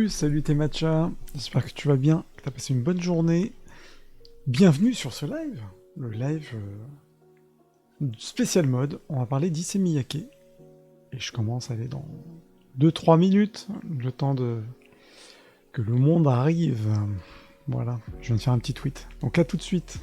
Salut tes matchas, j'espère que tu vas bien, que tu as passé une bonne journée. Bienvenue sur ce live, le live spécial mode, on va parler d'Issey Miyake. Et je commence à aller dans 2-3 minutes, le temps que le monde arrive. Voilà, je viens de faire un petit tweet. Donc à tout de suite.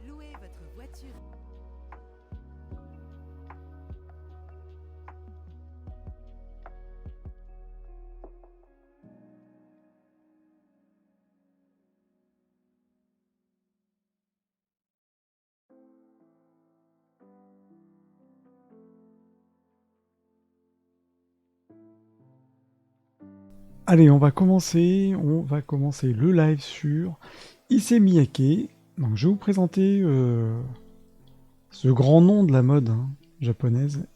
Louez votre voiture. Allez, on va commencer le live sur Issey Miyake. Donc je vais vous présenter ce grand nom de la mode japonaise,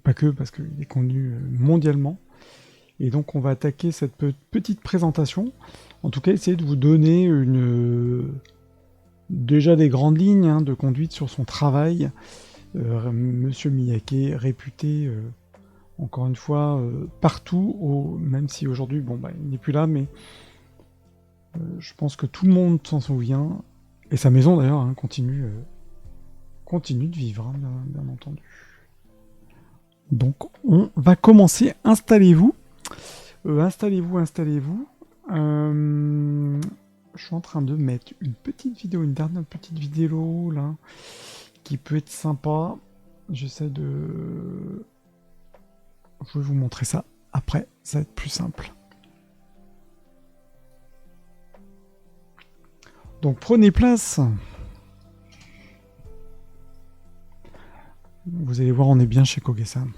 pas que parce qu'il est connu mondialement. Et donc on va attaquer cette petite présentation. En tout cas, essayer de vous donner déjà des grandes lignes hein, de conduite sur son travail. Monsieur Miyake, réputé, encore une fois, partout, même si aujourd'hui, il n'est plus là, mais je pense que tout le monde s'en souvient. Et sa maison, d'ailleurs, hein, continue de vivre, hein, bien entendu. Donc, on va commencer. Installez-vous. Installez-vous. Je suis en train de mettre une dernière petite vidéo, là, qui peut être sympa. Je vais vous montrer ça après, ça va être plus simple. Donc, prenez place. Vous allez voir, on est bien chez Koge-san.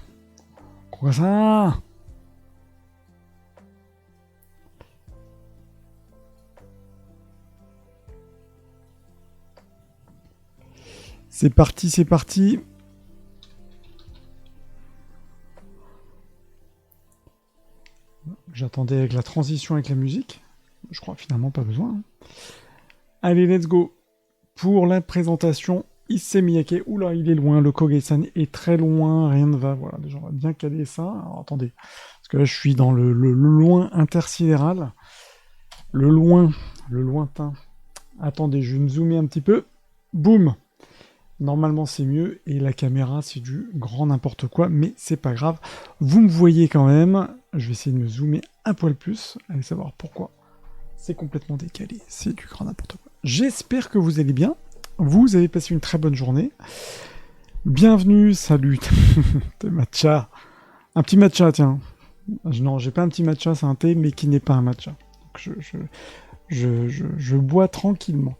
Koge-san! C'est parti. J'attendais avec la transition avec la musique. Je crois finalement pas besoin. Hein. Allez, let's go. Pour la présentation, Issey Miyake. Oula, il est loin. Le Koge-san est très loin. Rien ne va. Voilà, déjà, on va bien caler ça. Alors, attendez. Parce que là, je suis dans le loin intersidéral. Le lointain. Attendez, je vais me zoomer un petit peu. Boum. Normalement, c'est mieux. Et la caméra, c'est du grand n'importe quoi. Mais c'est pas grave. Vous me voyez quand même. Je vais essayer de me zoomer un poil plus. Allez savoir pourquoi. C'est complètement décalé. C'est du grand n'importe quoi. J'espère que vous allez bien. Vous avez passé une très bonne journée. Bienvenue. Salut. T'es matcha. Un petit matcha, tiens. Non, j'ai pas un petit matcha. C'est un thé, mais qui n'est pas un matcha. Donc je bois tranquillement.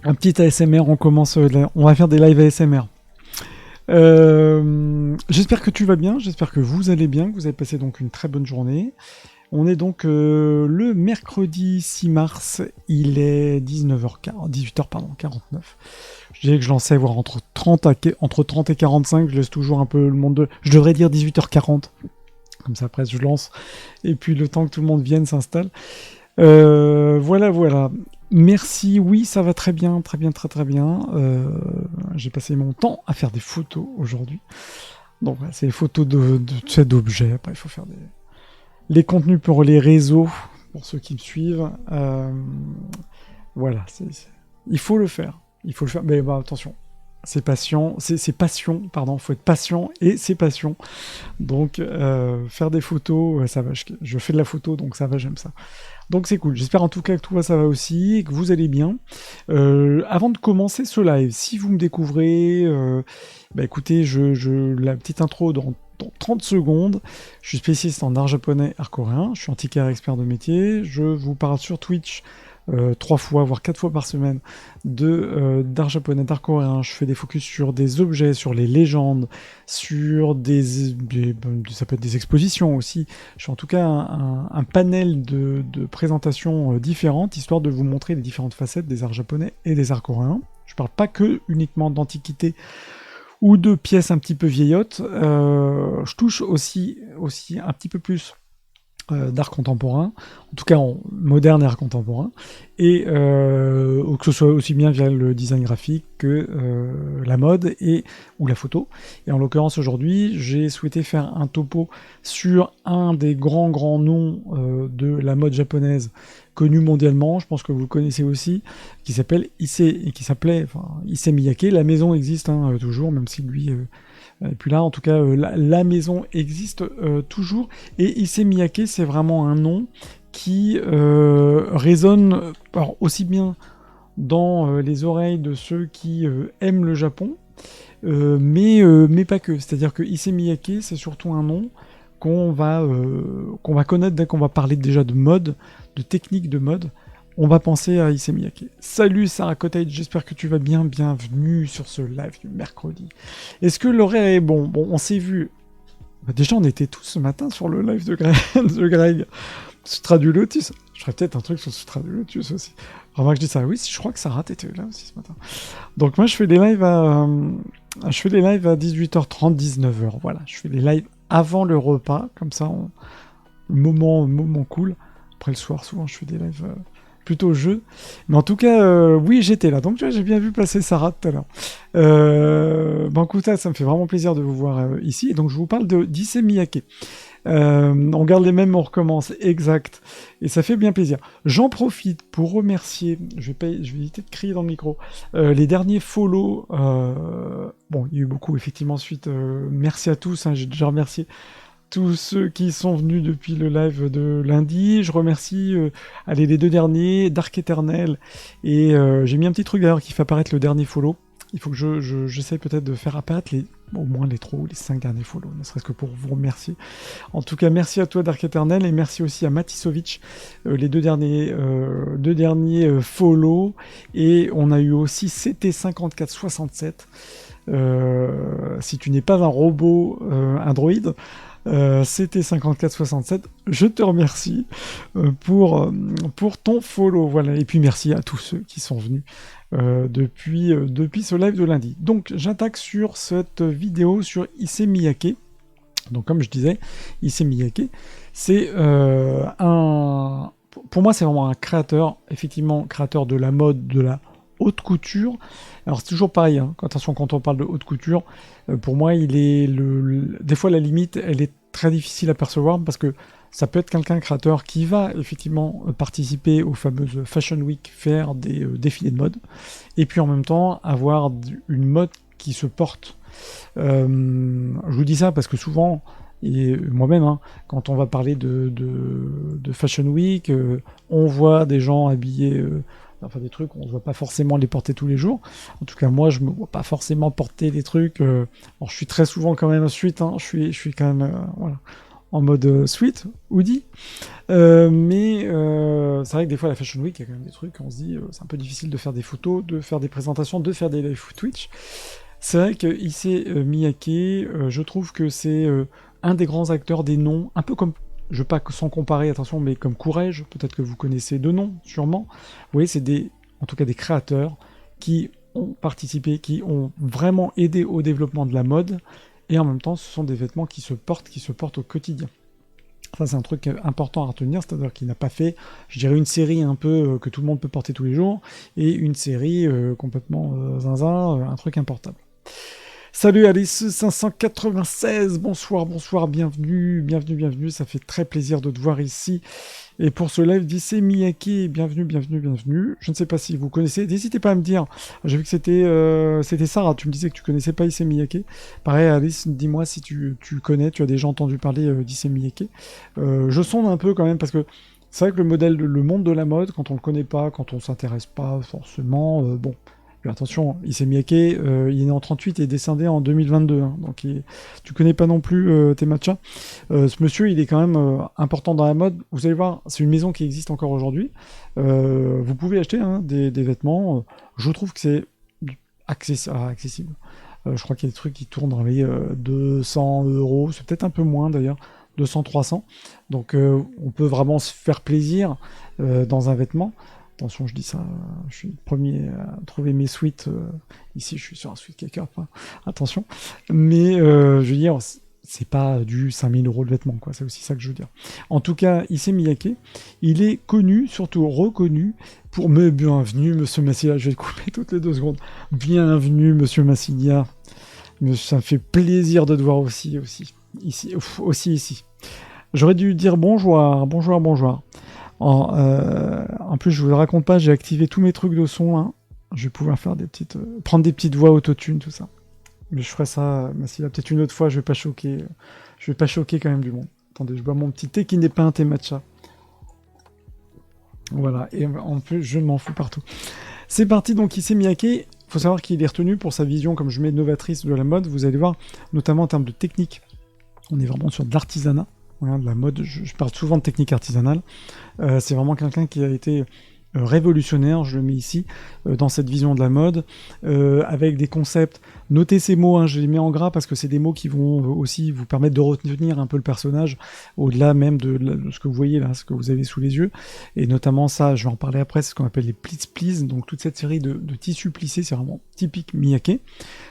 Un petit ASMR, on commence, on va faire des lives ASMR. J'espère que tu vas bien, j'espère que vous allez bien, que vous avez passé donc une très bonne journée. On est donc le mercredi 6 mars, il est 18h49. Je dirais que je lançais voir entre 30 et 45, je laisse toujours un peu le monde de... Je devrais dire 18h40, comme ça après je lance, et puis le temps que tout le monde vienne s'installe. Voilà. Merci, oui, ça va très bien. J'ai passé mon temps à faire des photos aujourd'hui. Donc, c'est des photos d'objets. Après, il faut faire les contenus pour les réseaux, pour ceux qui me suivent. Voilà, il faut le faire. Mais attention, c'est passion, faut être patient et c'est passion. Donc, faire des photos, ça va. Je fais de la photo, donc ça va, j'aime ça. Donc c'est cool, j'espère en tout cas que tout ça va aussi, et que vous allez bien. Avant de commencer ce live, si vous me découvrez, écoutez, la petite intro dans 30 secondes. Je suis spécialiste en art japonais, art coréen, je suis antiquaire expert de métier, je vous parle sur Twitch 3 fois, voire 4 fois par semaine d'art japonais, d'art coréen. Je fais des focus sur des objets, sur les légendes, sur ça peut être des expositions aussi. Je fais en tout cas un panel de présentations différentes, histoire de vous montrer les différentes facettes des arts japonais et des arts coréens. Je parle pas que uniquement d'antiquité ou de pièces un petit peu vieillottes. Je touche aussi un petit peu plus d'art contemporain, en tout cas en moderne et art contemporain, et que ce soit aussi bien via le design graphique que la mode ou la photo. Et en l'occurrence aujourd'hui, j'ai souhaité faire un topo sur un des grands noms de la mode japonaise connu mondialement, je pense que vous le connaissez aussi, qui s'appelait Issey Miyake. La maison existe toujours, même si lui et puis là, en tout cas, la maison existe toujours. Et Issey Miyake, c'est vraiment un nom qui résonne aussi bien dans les oreilles de ceux qui aiment le Japon, mais pas que. C'est-à-dire que Issey Miyake, c'est surtout un nom qu'on va connaître dès qu'on va parler déjà de mode, de technique de mode. On va penser à Issey Miyake. Salut Sarah Cottage, j'espère que tu vas bien. Bienvenue sur ce live du mercredi. Est-ce que l'horaire est bon? Bon, on s'est vu. Déjà, on était tous ce matin sur le live de Greg. Sutra du Lotus. Je ferais peut-être un truc sur Sutra du Lotus aussi. Remarque, je dis ça. Oui, je crois que Sarah était là aussi ce matin. Donc moi, je fais des lives à 18h30, 19h. Voilà, je fais des lives avant le repas, comme ça, moment cool. Après le soir, souvent, je fais des lives plutôt jeu. Mais en tout cas, oui, j'étais là. Donc, tu vois, j'ai bien vu passer Sarah tout à l'heure. Écoute, ça me fait vraiment plaisir de vous voir ici. Et donc, je vous parle d'Issey Miyake. On garde les mêmes, on recommence, exact. Et ça fait bien plaisir. J'en profite pour remercier, je vais éviter de crier dans le micro, les derniers follow. Bon, il y a eu beaucoup, effectivement, ensuite. Merci à tous, hein, j'ai déjà remercié tous ceux qui sont venus depuis le live de lundi. Je remercie les deux derniers, Dark Eternal, et j'ai mis un petit truc d'ailleurs qui fait apparaître le dernier follow. Il faut que j'essaye peut-être de faire apparaître au moins les 5 derniers follow, ne serait-ce que pour vous remercier. En tout cas, merci à toi Dark Eternal, et merci aussi à Matisovic, les deux derniers follow, et on a eu aussi CT5467. Si tu n'es pas un robot Android, c'était 5467. Je te remercie pour ton follow. Voilà. Et puis merci à tous ceux qui sont venus depuis ce live de lundi. Donc j'attaque sur cette vidéo sur Issey Miyake. Donc comme je disais, Issey Miyake, c'est pour moi c'est vraiment un créateur, effectivement créateur de la mode, de la haute couture. Alors c'est toujours pareil, hein. Attention, quand on parle de haute couture, pour moi il est des fois la limite elle est très difficile à percevoir, parce que ça peut être quelqu'un créateur qui va effectivement participer aux fameuses Fashion Week, faire des défilés de mode, et puis en même temps avoir une mode qui se porte. Je vous dis ça parce que souvent, et moi-même, hein, quand on va parler de Fashion Week, on voit des gens habillés enfin des trucs, on ne voit pas forcément les porter tous les jours. En tout cas, moi, je me vois pas forcément porter des trucs. Alors, je suis très souvent quand même sweat, hein, je suis quand même voilà, en mode sweat, hoodie. Mais c'est vrai que des fois, à la Fashion Week, il y a quand même des trucs, on se dit, c'est un peu difficile de faire des photos, de faire des présentations, de faire des live Twitch. C'est vrai que Issey Miyake, je trouve que c'est un des grands acteurs, des noms, un peu comme, je veux pas sans comparer, attention, mais comme Courrèges, peut-être que vous connaissez de nom, sûrement. Vous voyez, c'est en tout cas des créateurs qui ont participé, qui ont vraiment aidé au développement de la mode, et en même temps, ce sont des vêtements qui se portent au quotidien. Ça, c'est un truc important à retenir, c'est-à-dire qu'il n'a pas fait, je dirais, une série un peu que tout le monde peut porter tous les jours, et une série complètement zinzin, un truc importable. Salut Alice 596, bonsoir, bienvenue, ça fait très plaisir de te voir ici. Et pour ce live d'Issey Miyake, bienvenue. Je ne sais pas si vous connaissez, n'hésitez pas à me dire. J'ai vu que c'était Sarah, tu me disais que tu connaissais pas Issey Miyake. Pareil Alice, dis-moi si tu connais, tu as déjà entendu parler d'Issey Miyake. Je sonde un peu quand même, parce que c'est vrai que le monde de la mode, quand on le connaît pas, quand on s'intéresse pas forcément, bon... Attention, Issey Miyake, il est né en 38 et est décédé en 2022. Hein, donc tu connais pas non plus tes matchas. Ce monsieur, il est quand même important dans la mode. Vous allez voir, c'est une maison qui existe encore aujourd'hui. Vous pouvez acheter des vêtements. Je trouve que c'est accessible. Je crois qu'il y a des trucs qui tournent dans les 200 €. C'est peut-être un peu moins d'ailleurs. 200, 300. Donc on peut vraiment se faire plaisir dans un vêtement. Attention, je dis ça, je suis le premier à trouver mes suites. Ici, je suis sur un suite K-Cup, hein. Attention. Mais je veux dire, c'est pas du 5000 € de vêtements, quoi. C'est aussi ça que je veux dire. En tout cas, Issey Miyake, il est connu, surtout reconnu, pour bienvenue, monsieur Massilia. Je vais te couper toutes les 2 secondes. Bienvenue, monsieur Massilia. Ça me fait plaisir de te voir aussi ici. J'aurais dû dire bonjour. En plus, je vous le raconte pas, j'ai activé tous mes trucs de son là. Je vais pouvoir faire prendre des petites voix autotune, tout ça. Mais je ferai ça, Massilia, peut-être une autre fois. Je vais pas choquer quand même du monde. Attendez, je bois mon petit thé qui n'est pas un thé matcha. Voilà, et en plus, je m'en fous partout. C'est parti, donc Issey Miyake. Faut savoir qu'il est retenu pour sa vision, comme je mets, novatrice de la mode. Vous allez voir, notamment en termes de technique. On est vraiment sur de l'artisanat. Voilà, de la mode, je parle souvent de technique artisanale. C'est vraiment quelqu'un qui a été révolutionnaire, je le mets ici, dans cette vision de la mode, avec des concepts. Notez ces mots, hein, je les mets en gras parce que c'est des mots qui vont aussi vous permettre de retenir un peu le personnage, au-delà même de ce que vous voyez là, ce que vous avez sous les yeux. Et notamment ça, je vais en parler après, c'est ce qu'on appelle les pleats please, donc toute cette série de tissus plissés, c'est vraiment typique Miyake.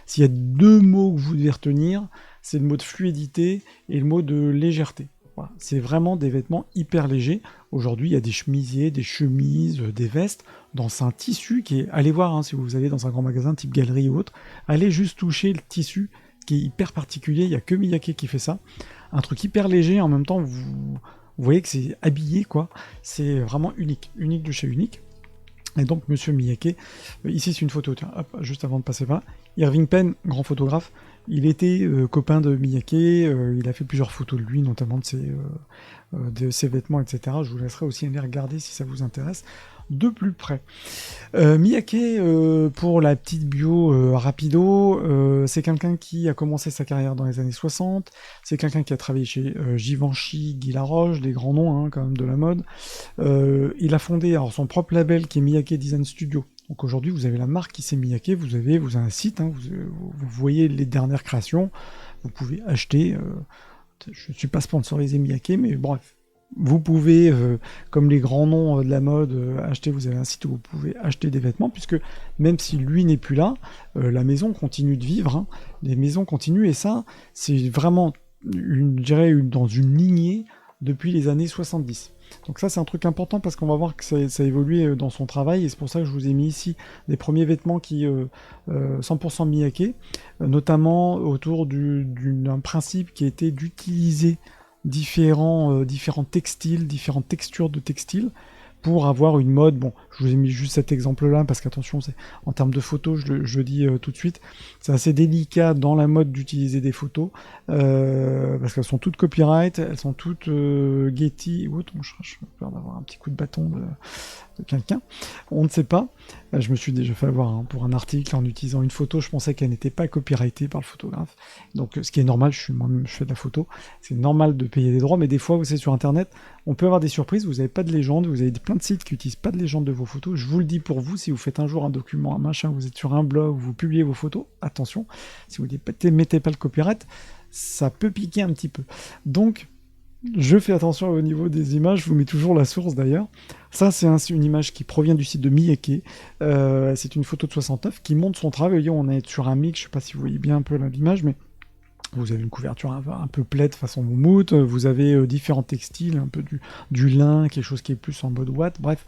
S'il y a deux mots que vous devez retenir, c'est le mot de fluidité et le mot de légèreté. Voilà. C'est vraiment des vêtements hyper légers. Aujourd'hui, il y a des chemisiers, des chemises, des vestes, dans un tissu qui est... Allez voir, hein, si vous allez dans un grand magasin type galerie ou autre, allez juste toucher le tissu qui est hyper particulier. Il n'y a que Miyake qui fait ça. Un truc hyper léger, en même temps, vous voyez que c'est habillé, quoi. C'est vraiment unique de chez unique. Et donc, Monsieur Miyake, ici c'est une photo, tiens, hop, juste avant de passer par là. Irving Penn, grand photographe, il était copain de Miyake, il a fait plusieurs photos de lui, notamment de ses vêtements, etc. Je vous laisserai aussi aller regarder si ça vous intéresse de plus près. Miyake, pour la petite bio rapido, c'est quelqu'un qui a commencé sa carrière dans les années 60, c'est quelqu'un qui a travaillé chez Givenchy, Guy Laroche, des grands noms hein, quand même de la mode. Il a fondé alors, son propre label qui est Miyake Design Studio. Donc aujourd'hui, vous avez la marque qui s'est Miyake, vous avez un site, hein, vous voyez les dernières créations, vous pouvez acheter, je ne suis pas sponsorisé Miyake, mais bref, vous pouvez, comme les grands noms de la mode, acheter, vous avez un site où vous pouvez acheter des vêtements, puisque même si lui n'est plus là, la maison continue de vivre, hein, les maisons continuent, et ça, c'est vraiment, je dirais, dans une lignée depuis les années 70. Donc ça c'est un truc important parce qu'on va voir que ça a évolué dans son travail et c'est pour ça que je vous ai mis ici des premiers vêtements qui 100% Miyake, notamment autour d'un principe qui était d'utiliser différents textiles, différentes textures de textiles pour avoir une mode. Bon, je vous ai mis juste cet exemple-là parce qu'attention, en termes de photos, je le dis tout de suite, c'est assez délicat dans la mode d'utiliser des photos parce qu'elles sont toutes copyright, elles sont toutes Getty ou autre. Je cherche peur d'avoir un petit coup de bâton de quelqu'un. On ne sait pas. Je me suis déjà fait avoir hein, pour un article en utilisant une photo. Je pensais qu'elle n'était pas copyrightée par le photographe. Donc, ce qui est normal, moi-même, je fais de la photo. C'est normal de payer des droits, mais des fois, vous savez, sur Internet, on peut avoir des surprises. Vous n'avez pas de légende. Vous avez plein de sites qui n'utilisent pas de légende de vos photos. Je vous le dis pour vous, si vous faites un jour un document, un machin, vous êtes sur un blog, vous publiez vos photos, attention. Si vous ne mettez pas le copyright, ça peut piquer un petit peu. Donc, je fais attention au niveau des images, je vous mets toujours la source d'ailleurs. Ça, c'est une image qui provient du site de Miyake. C'est une photo de 69 qui montre son travail. On est sur un mix, je ne sais pas si vous voyez bien un peu l'image, mais vous avez une couverture un peu plaide façon moumoute. Vous avez différents textiles, un peu du lin, quelque chose qui est plus en mode watt. Bref,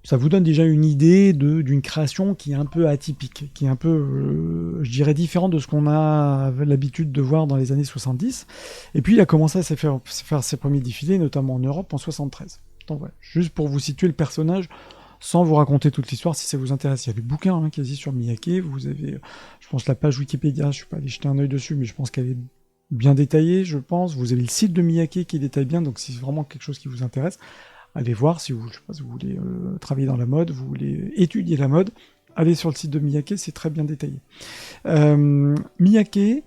ça vous donne déjà une idée d'une création qui est un peu atypique, qui est un peu, je dirais, différente de ce qu'on a l'habitude de voir dans les années 70. Et puis il a commencé à faire ses premiers défilés, notamment en Europe, en 73. Donc voilà, juste pour vous situer le personnage, sans vous raconter toute l'histoire, si ça vous intéresse. Il y a des bouquins hein, quasi sur Miyake, vous avez, je pense, la page Wikipédia, je ne suis pas allé jeter un œil dessus, mais je pense qu'elle est bien détaillée, je pense. Vous avez le site de Miyake qui détaille bien, donc si c'est vraiment quelque chose qui vous intéresse, allez voir si vous, je sais pas, si vous voulez travailler dans la mode, vous voulez étudier la mode, allez sur le site de Miyake, c'est très bien détaillé. Miyake,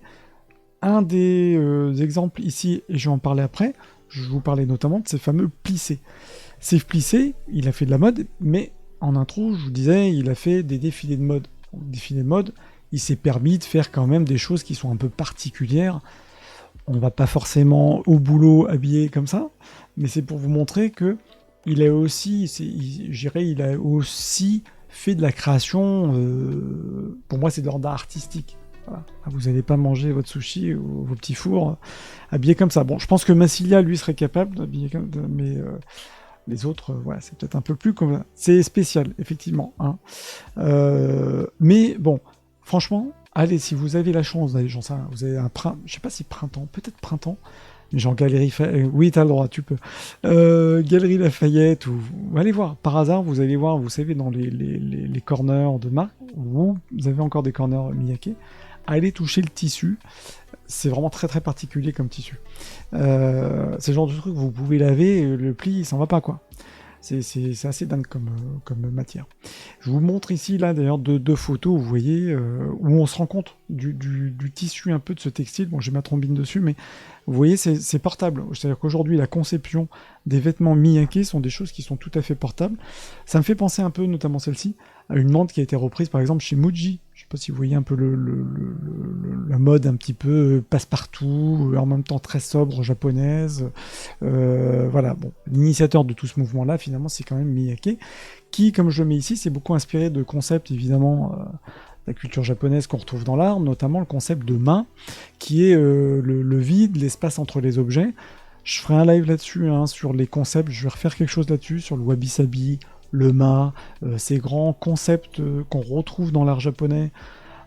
un des exemples ici, et je vais en parler après, je vais vous parler notamment de ces fameux plissés. Ces plissés, il a fait de la mode, mais en intro, je vous disais, il a fait des défilés de mode. Donc, défilés de mode, il s'est permis de faire quand même des choses qui sont un peu particulières. On va pas forcément au boulot habillé comme ça, mais c'est pour vous montrer que il a aussi, il a aussi fait de la création, pour moi c'est de l'ordre artistique. Voilà. Vous n'allez pas manger votre sushi ou vos petits fours habillés comme ça. Bon, je pense que Massilia, lui, serait capable d'habiller comme ça, mais les autres, voilà, c'est peut-être un peu plus comme ça. C'est spécial, effectivement. Hein. Mais bon, franchement, allez, si vous avez la chance d'aller, j'en sais rien, vous avez un printemps, je sais pas si printemps, peut-être printemps, genre Galerie oui, t'as le droit, tu peux. Galerie Lafayette, ou allez voir, par hasard, vous allez voir, vous savez, dans les corners de marque, vous avez encore des corners Miyake, allez toucher le tissu, c'est vraiment très très particulier comme tissu. C'est le genre de truc que vous pouvez laver, le pli, il s'en va pas, quoi. C'est assez dingue comme matière. Je vous montre ici, là, d'ailleurs, deux photos, vous voyez, où on se rend compte du tissu un peu de ce textile. Bon, j'ai ma trombine dessus, mais vous voyez, c'est portable. C'est-à-dire qu'aujourd'hui, la conception des vêtements Miyake sont des choses qui sont tout à fait portables. Ça me fait penser un peu, notamment celle-ci, à une mode qui a été reprise par exemple chez Muji. Je sais pas si vous voyez un peu la mode un petit peu passe-partout, en même temps très sobre japonaise. Voilà, bon, l'initiateur de tout ce mouvement-là, finalement, c'est quand même Miyake, qui, comme je le mets ici, s'est beaucoup inspiré de concepts, évidemment, la culture japonaise qu'on retrouve dans l'art, notamment le concept de main, qui est le vide, l'espace entre les objets. Je ferai un live là-dessus, hein, sur les concepts, je vais refaire quelque chose là-dessus, sur le wabi-sabi, le ma, ces grands concepts qu'on retrouve dans l'art japonais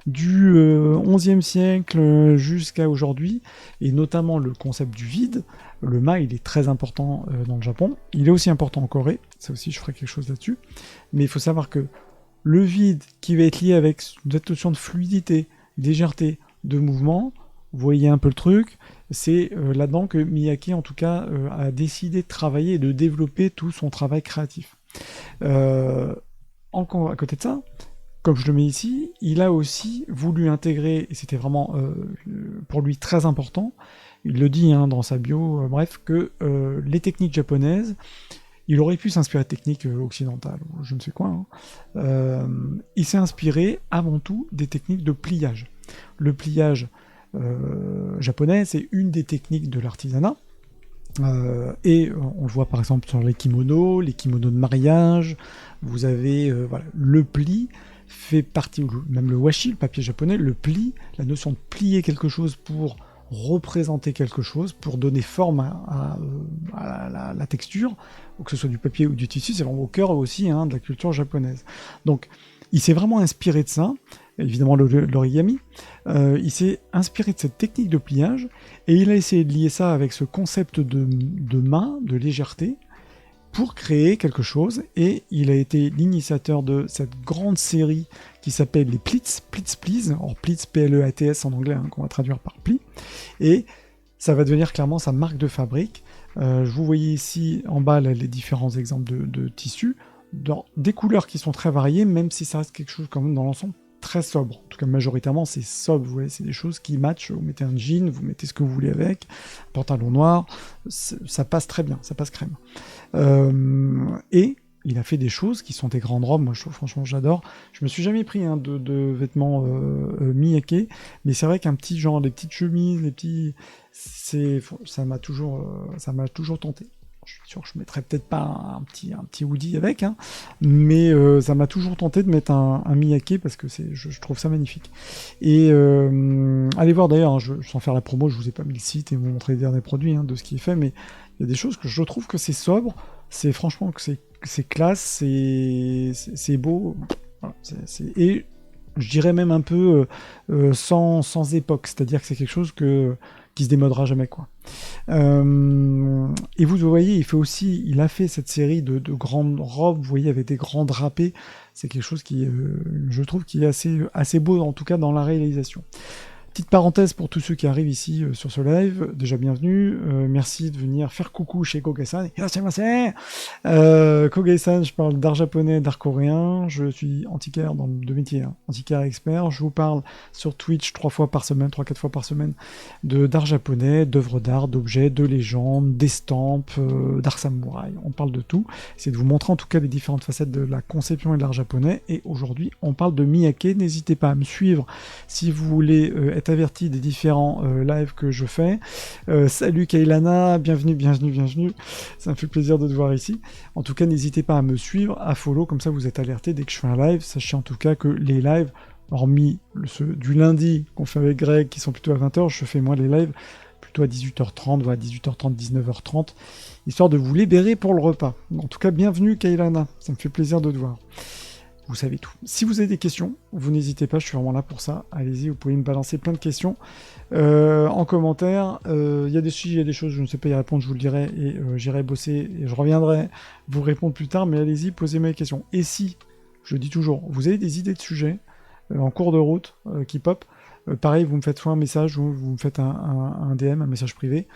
du XIe siècle jusqu'à aujourd'hui, et notamment le concept du vide. Le ma, il est très important dans le Japon, il est aussi important en Corée, ça aussi je ferai quelque chose là-dessus, mais il faut savoir que le vide qui va être lié avec cette notion de fluidité, légèreté, de mouvement, vous voyez un peu le truc, c'est là-dedans que Miyake, en tout cas, a décidé de travailler et de développer tout son travail créatif. À côté de ça, comme je le mets ici, il a aussi voulu intégrer, et c'était vraiment pour lui très important, il le dit hein, dans sa bio, bref, que les techniques japonaises, il aurait pu s'inspirer de techniques occidentales, ou je ne sais quoi. Hein. Il s'est inspiré avant tout des techniques de pliage. Le pliage japonais, c'est une des techniques de l'artisanat. Et on le voit par exemple sur les kimonos de mariage. Vous avez voilà, le pli fait partie, même le washi, le papier japonais, le pli, la notion de plier quelque chose pour représenter quelque chose, pour donner forme à la texture, ou que ce soit du papier ou du tissu, c'est vraiment au cœur aussi hein, de la culture japonaise. Donc il s'est vraiment inspiré de ça, évidemment l'origami, il s'est inspiré de cette technique de pliage, et il a essayé de lier ça avec ce concept de main, de légèreté, pour créer quelque chose, et il a été l'initiateur de cette grande série qui s'appelle les Plits, Plits Please, or Plits P-L-E-A-T-S en anglais, hein, qu'on va traduire par pli, et ça va devenir clairement sa marque de fabrique. Vous voyez ici en bas là, les différents exemples de tissus, dans des couleurs qui sont très variées, même si ça reste quelque chose quand même dans l'ensemble très sobre. En tout cas, majoritairement, c'est sobre. Vous voyez, c'est des choses qui matchent. Vous mettez un jean, vous mettez ce que vous voulez avec, un pantalon noir, ça passe très bien, ça passe crème. Et il a fait des choses qui sont des grandes robes. Moi, franchement, j'adore. Je me suis jamais pris hein, de vêtements Miyake, mais c'est vrai qu'un petit genre, les petites chemises, ça m'a toujours tenté. Je suis sûr que je mettrais peut-être pas un petit hoodie avec, hein, mais ça m'a toujours tenté de mettre un Miyake parce que je trouve ça magnifique. Et allez voir d'ailleurs, hein, sans faire la promo, je vous ai pas mis le site et vous montrer les derniers produits hein, de ce qui est fait, mais il y a des choses que je trouve que c'est sobre, c'est franchement que c'est classe, c'est beau, voilà, et je dirais même un peu sans époque, c'est-à-dire que c'est quelque chose qui se démodera jamais quoi. Et vous voyez, il a fait cette série de grandes robes, vous voyez, avec des grands drapés. C'est quelque chose qui, je trouve, qui est assez beau, en tout cas dans la réalisation. Petite parenthèse pour tous ceux qui arrivent ici sur ce live, déjà bienvenue, merci de venir faire coucou chez Kogai-san. Kogai-san, je parle d'art japonais, d'art coréen, je suis antiquaire dans le métier, hein, antiquaire expert, je vous parle sur Twitch 3-4 fois par semaine, d'art japonais, d'œuvres d'art, d'objets, de légendes, d'estampes, d'art samouraï, on parle de tout, c'est de vous montrer en tout cas les différentes facettes de la conception et de l'art japonais, et aujourd'hui on parle de Miyake, n'hésitez pas à me suivre si vous voulez être averti des différents lives que je fais. Salut Kailana, bienvenue, ça me fait plaisir de te voir ici. En tout cas, n'hésitez pas à me suivre, à follow, comme ça vous êtes alerté dès que je fais un live. Sachez en tout cas que les lives, hormis ceux du lundi qu'on fait avec Greg, qui sont plutôt à 20h, je fais moi les lives plutôt à 18h30, voilà 18h30, 19h30, histoire de vous libérer pour le repas. En tout cas, bienvenue Kailana, ça me fait plaisir de te voir. Vous savez tout. Si vous avez des questions, vous n'hésitez pas, je suis vraiment là pour ça. Allez-y, vous pouvez me balancer plein de questions en commentaire. Il y a des choses, je ne sais pas y répondre, je vous le dirai, et j'irai bosser, et je reviendrai vous répondre plus tard, mais allez-y, posez-moi des questions. Et si, je dis toujours, vous avez des idées de sujets en cours de route qui pop, pareil, vous me faites soit un message, ou vous me faites un DM, un message privé,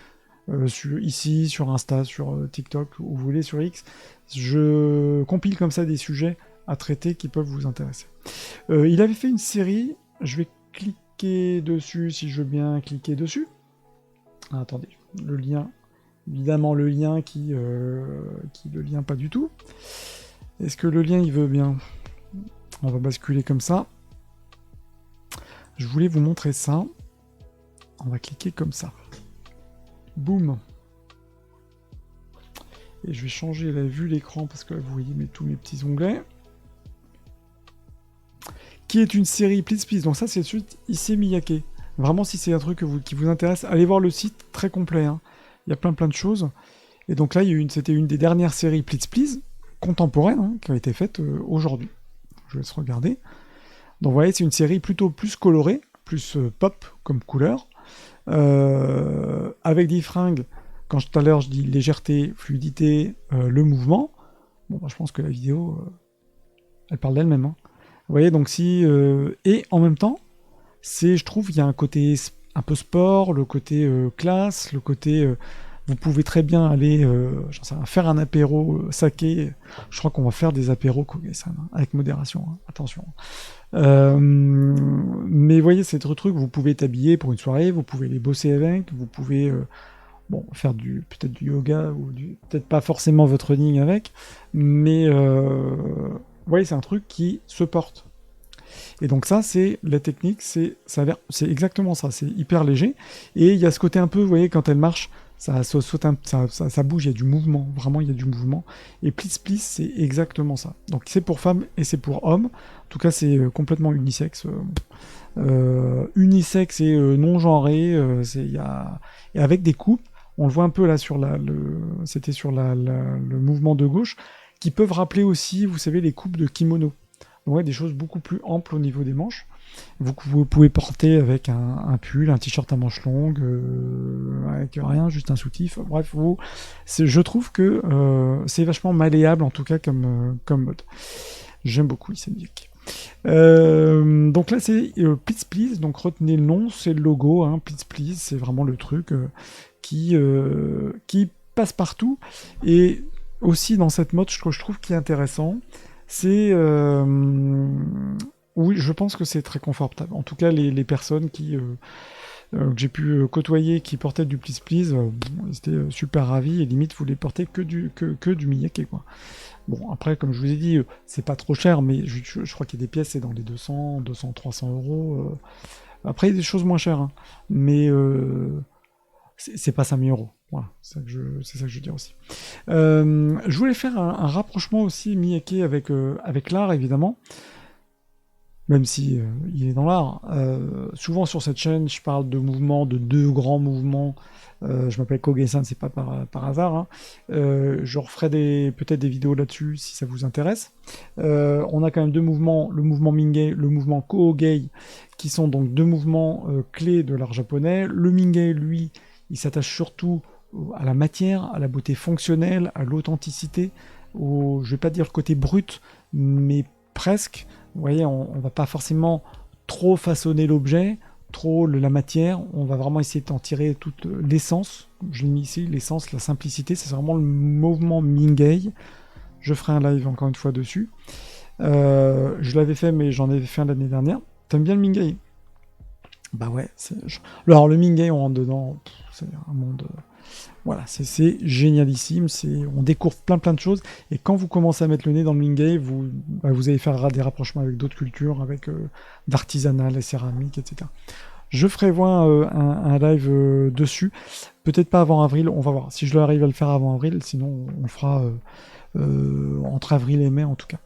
ici, sur Insta, sur TikTok, où vous voulez, sur X. Je compile comme ça des sujets à traiter qui peuvent vous intéresser. Il avait fait une série, je vais cliquer cliquer dessus si je veux bien cliquer dessus. Ah, attendez, le lien, évidemment le lien qui le lien pas du tout. Est-ce que le lien il veut bien? On va basculer comme ça. Je voulais vous montrer ça. On va cliquer comme ça. Boum. Et je vais changer la vue l'écran parce que là, vous voyez tous mes petits onglets. Qui est une série Please Please. Donc ça, c'est suite Issey Miyake. Vraiment, si c'est un truc qui vous intéresse, allez voir le site, très complet. Hein. Il y a plein de choses. Et donc là, c'était une des dernières séries Please Please contemporaines hein, qui a été faite aujourd'hui. Je vous laisse regarder. Donc vous voyez, c'est une série plutôt plus colorée, plus pop comme couleur, avec des fringues. Quand tout à l'heure je dis légèreté, fluidité, le mouvement, bon, bah, je pense que la vidéo, elle parle d'elle-même. Hein. Vous voyez, donc si... et en même temps, je trouve, il y a un côté un peu sport, le côté classe, le côté... vous pouvez très bien aller faire un apéro saké. Je crois qu'on va faire des apéros Koge-san, hein, avec modération, hein, attention. Mais vous voyez, c'est le truc, vous pouvez t'habiller pour une soirée, vous pouvez les bosser avec, vous pouvez... faire peut-être du yoga ou peut-être pas forcément votre running avec, mais vous voyez, c'est un truc qui se porte. Et donc ça, c'est la technique, c'est exactement ça, c'est hyper léger. Et il y a ce côté un peu, vous voyez, quand elle marche, ça saute, ça bouge, il y a du mouvement, vraiment il y a du mouvement. Et Please Please, c'est exactement ça. Donc c'est pour femmes et c'est pour hommes. En tout cas, c'est complètement unisexe. Unisexe et non genré, et avec des coupes. On le voit un peu là c'était sur le mouvement de gauche, qui peuvent rappeler aussi, vous savez, les coupes de kimono. Ouais, des choses beaucoup plus amples au niveau des manches. Vous pouvez porter avec un pull, un t-shirt à manches longues, avec rien, juste un soutif. Bref, je trouve que c'est vachement malléable, en tout cas, comme mode. J'aime beaucoup Issey Miyake. Donc là, c'est Please Please, donc retenez le nom, c'est le logo, hein, Please Please, c'est vraiment le truc... qui passe partout. Et aussi dans cette mode, je trouve qui est intéressant, c'est... oui, je pense que c'est très confortable. En tout cas, les personnes que j'ai pu côtoyer, qui portaient du Please Please, ils étaient super ravis, et limite, vous les portez que du Miyake, quoi. Bon, après, comme je vous ai dit, c'est pas trop cher, mais je crois qu'il y a des pièces, c'est dans les 200, 300 euros. Après, il y a des choses moins chères, hein. Mais... c'est pas 5000 euros. Voilà, c'est ça que je veux dire aussi. Je voulais faire un rapprochement aussi Miyake avec l'art, évidemment. Même si il est dans l'art. Souvent sur cette chaîne, je parle de mouvements, de deux grands mouvements. Je m'appelle Koge-san, c'est pas par hasard. Hein. Je referai peut-être des vidéos là-dessus si ça vous intéresse. On a quand même deux mouvements, le mouvement Mingei, le mouvement Koogei, qui sont donc deux mouvements clés de l'art japonais. Le Mingei, lui, il s'attache surtout à la matière, à la beauté fonctionnelle, à l'authenticité, je vais pas dire le côté brut, mais presque. Vous voyez, on va pas forcément trop façonner l'objet, trop la matière, on va vraiment essayer d'en tirer toute l'essence. Je l'ai mis ici, l'essence, la simplicité, c'est vraiment le mouvement Mingei. Je ferai un live encore une fois dessus. Je l'avais fait, mais j'en avais fait un l'année dernière. T'aimes bien le Mingei? Bah ouais, alors le Mingei, on rentre dedans, c'est un monde... Voilà, c'est génialissime, on découvre plein de choses, et quand vous commencez à mettre le nez dans le Mingei, vous allez faire des rapprochements avec d'autres cultures, avec d'artisanat, la céramique, etc. Je ferai un live dessus, peut-être pas avant avril, on va voir, si je arrive à le faire avant avril, sinon on le fera entre avril et mai en tout cas.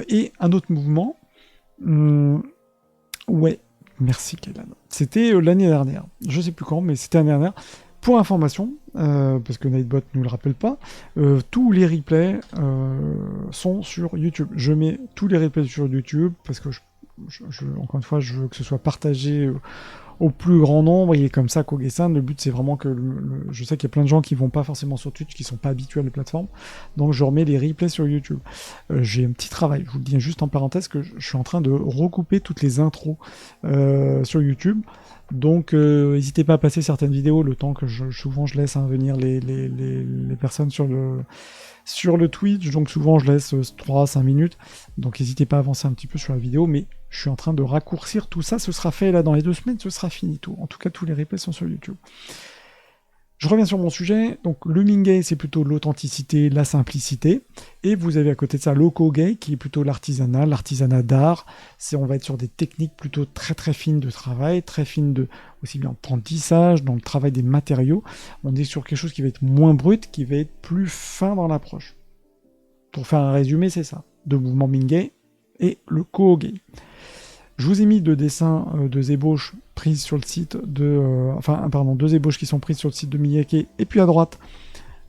Et un autre mouvement, ouais, merci Kaylan. C'était l'année dernière, je sais plus quand, mais c'était l'année dernière. Pour information, parce que Nightbot ne nous le rappelle pas, tous les replays sont sur YouTube. Je mets tous les replays sur YouTube parce que, encore une fois, je veux que ce soit partagé au plus grand nombre. Il est comme ça, Koge-san. Le but, c'est vraiment que... je sais qu'il y a plein de gens qui vont pas forcément sur Twitch, qui sont pas habitués à la plateforme. Donc, je remets les replays sur YouTube. J'ai un petit travail, je vous le dis juste en parenthèse, que je suis en train de recouper toutes les intros sur YouTube. Donc, n'hésitez pas à passer certaines vidéos, le temps que souvent je laisse venir les personnes sur le Twitch, donc souvent je laisse 3-5 minutes, donc n'hésitez pas à avancer un petit peu sur la vidéo, mais je suis en train de raccourcir tout ça, ce sera fait là dans les 2 semaines, ce sera fini tout, en tout cas tous les replays sont sur YouTube. Je reviens sur mon sujet, donc le Mingei c'est plutôt l'authenticité, la simplicité, et vous avez à côté de ça l'Okogei qui est plutôt l'artisanat d'art, on va être sur des techniques plutôt très très fines de travail, très fines aussi bien apprentissage, dans le travail des matériaux, on est sur quelque chose qui va être moins brut, qui va être plus fin dans l'approche. Pour faire un résumé, c'est ça, 2 mouvements Mingei et le Koogei. Je vous ai mis 2 dessins, 2 ébauches prises sur le site de... 2 ébauches qui sont prises sur le site de Miyake. Et puis à droite,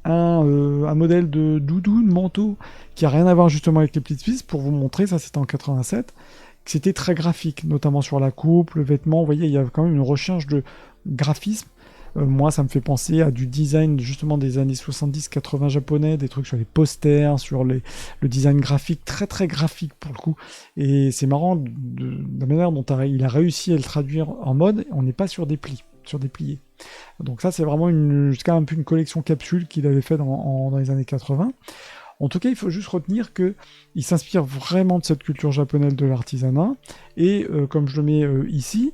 un modèle de doudou, de manteau, qui a rien à voir justement avec les petites vis, pour vous montrer, ça c'était en 87, que c'était très graphique, notamment sur la coupe, le vêtement. Vous voyez, il y a quand même une recherche de graphisme. Moi, ça me fait penser à du design justement des années 70-80 japonais, des trucs sur les posters, sur le design graphique, très très graphique pour le coup. Et c'est marrant de la manière dont il a réussi à le traduire en mode, on n'est pas sur des plis, sur des pliés. Donc ça, c'est vraiment jusqu'à un peu une collection capsule qu'il avait fait dans les années 80. En tout cas, il faut juste retenir qu'il s'inspire vraiment de cette culture japonaise de l'artisanat. Et comme je le mets ici,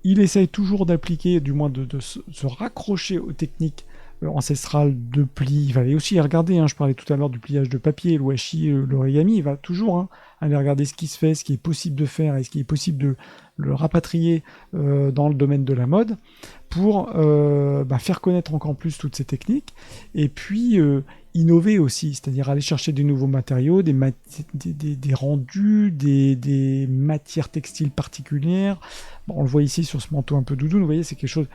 il essaye toujours d'appliquer, du moins de se raccrocher aux techniques ancestrales de pli. Il va aller aussi regarder, je parlais tout à l'heure du pliage de papier, le washi, l'origami, il va toujours aller regarder ce qui se fait, ce qui est possible de faire et ce qui est possible de le rapatrier dans le domaine de la mode pour faire connaître encore plus toutes ces techniques et puis innover aussi, c'est-à-dire aller chercher des nouveaux matériaux, des rendus, des matières textiles particulières. Bon, on le voit ici sur ce manteau un peu doudou, vous voyez, c'est quelque chose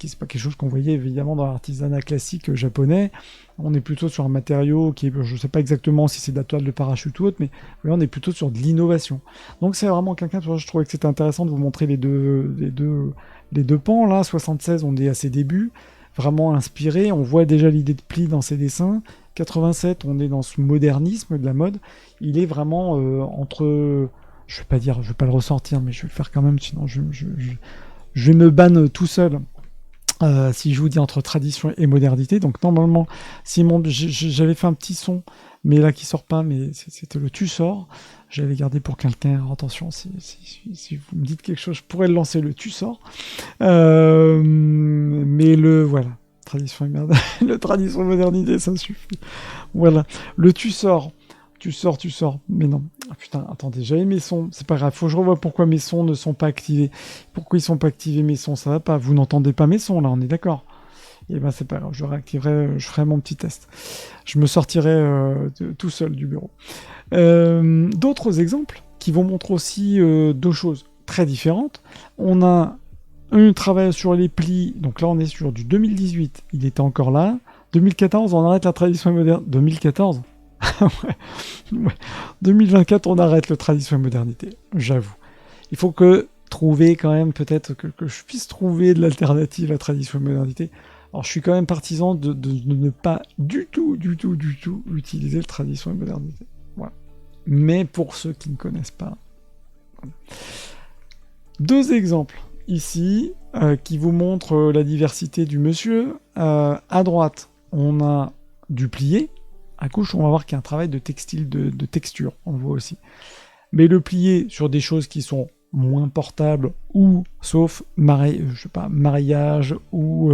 c'est pas quelque chose qu'on voyait évidemment dans l'artisanat classique japonais. On est plutôt sur un matériau qui est, je sais pas exactement si c'est de la toile de parachute ou autre, mais on est plutôt sur de l'innovation. Donc c'est vraiment quelqu'un, je trouvais que c'était intéressant de vous montrer les deux pans. Là, 76, on est à ses débuts, vraiment inspiré, on voit déjà l'idée de pli dans ses dessins. 87, on est dans ce modernisme de la mode. Il est vraiment entre... Je vais pas le ressortir, mais je vais le faire quand même, sinon je vais me banne tout seul. Si je vous dis entre tradition et modernité. Donc normalement, j'avais fait un petit son, mais là qui sort pas, mais c'était le tu sors. J'avais gardé pour quelqu'un. Alors, attention, si vous me dites quelque chose, je pourrais le lancer le tu sors. Mais voilà. Tradition et le tradition et modernité, ça suffit. Voilà. Le tu sors. Tu sors. Mais non. Ah, putain, attendez, j'avais mes sons. C'est pas grave. Faut que je revoie pourquoi mes sons ne sont pas activés. Pourquoi ils sont pas activés mes sons? Ça va pas. Vous n'entendez pas mes sons là, on est d'accord? Et ben c'est pas grave. Je réactiverai. Je ferai mon petit test. Je me sortirai tout seul du bureau. D'autres exemples qui vont montrer aussi 2 choses très différentes. On a un travail sur les plis. Donc là, on est sur du 2018. Il était encore là. 2014, on arrête la tradition moderne. 2014. Ouais. 2024, on arrête le tradition et modernité, j'avoue. Il faut trouver quand même, peut-être que je puisse trouver de l'alternative à la tradition et modernité. Alors je suis quand même partisan de ne pas du tout utiliser le tradition et modernité. Voilà. Mais pour ceux qui ne connaissent pas. Voilà. 2 exemples ici qui vous montrent la diversité du monsieur. À droite, on a du plié. À gauche, on va voir qu'il y a un travail de textile, de texture, on le voit aussi. Mais le plié sur des choses qui sont moins portables, ou, sauf mariage, ou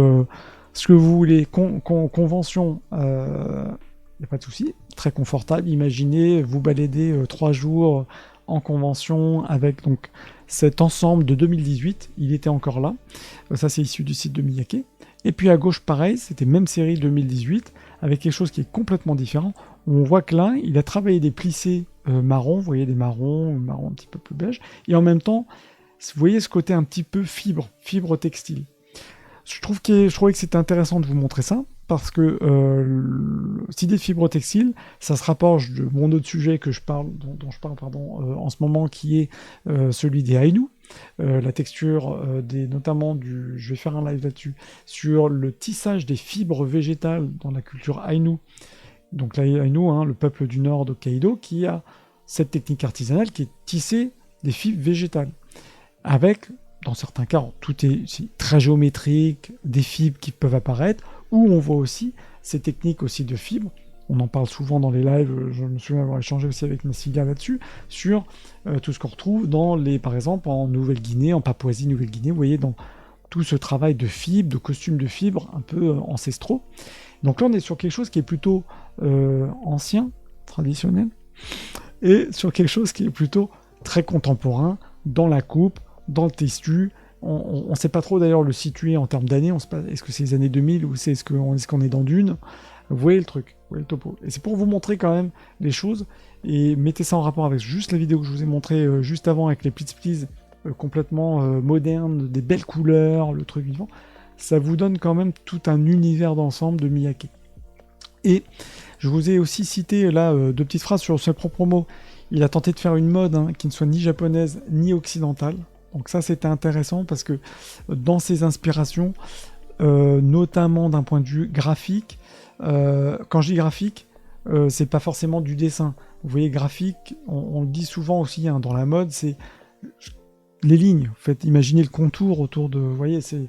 ce que vous voulez, convention, il n'y a pas de souci, très confortable. Imaginez, vous baladez 3 jours en convention avec donc cet ensemble de 2018, il était encore là. Ça, c'est issu du site de Miyake. Et puis à gauche, pareil, c'était même série 2018, avec quelque chose qui est complètement différent. On voit que là, il a travaillé des plissés marrons, vous voyez des marrons un petit peu plus beige, et en même temps, vous voyez ce côté un petit peu fibre textile. Je trouvais que c'était intéressant de vous montrer ça, parce que cette idée de fibre textile, ça se rapproche de mon autre sujet dont je parle en ce moment, qui est celui des Ainu. La texture notamment je vais faire un live là-dessus, sur le tissage des fibres végétales dans la culture Ainu. Donc la Ainu, le peuple du nord d'Hokkaido, qui a cette technique artisanale qui est tisser des fibres végétales, avec dans certains cas, c'est très géométrique, des fibres qui peuvent apparaître, ou on voit aussi ces techniques aussi de fibres. On en parle souvent dans les lives, je me souviens avoir échangé aussi avec Nassiga là-dessus, sur tout ce qu'on retrouve par exemple, en Nouvelle-Guinée, en Papouasie-Nouvelle-Guinée, vous voyez, dans tout ce travail de fibres, de costumes de fibres, un peu ancestraux. Donc là, on est sur quelque chose qui est plutôt ancien, traditionnel, et sur quelque chose qui est plutôt très contemporain, dans la coupe, dans le tissu. On ne sait pas trop d'ailleurs le situer en termes d'années. Est-ce que c'est les années 2000 ou est-ce qu'on est dans Dune? Vous voyez le truc, vous voyez le topo. Et c'est pour vous montrer quand même les choses, et mettez ça en rapport avec juste la vidéo que je vous ai montré juste avant avec les Please Please complètement modernes, des belles couleurs, le truc vivant. Ça vous donne quand même tout un univers d'ensemble de Miyake. Et je vous ai aussi cité là 2 petites phrases sur ses propres mots. Il a tenté de faire une mode qui ne soit ni japonaise ni occidentale. Donc ça c'était intéressant parce que dans ses inspirations, notamment d'un point de vue graphique, quand je dis graphique, c'est pas forcément du dessin. Vous voyez, graphique, on le dit souvent aussi dans la mode, c'est les lignes. En fait, imaginez le contour autour de... Vous voyez, c'est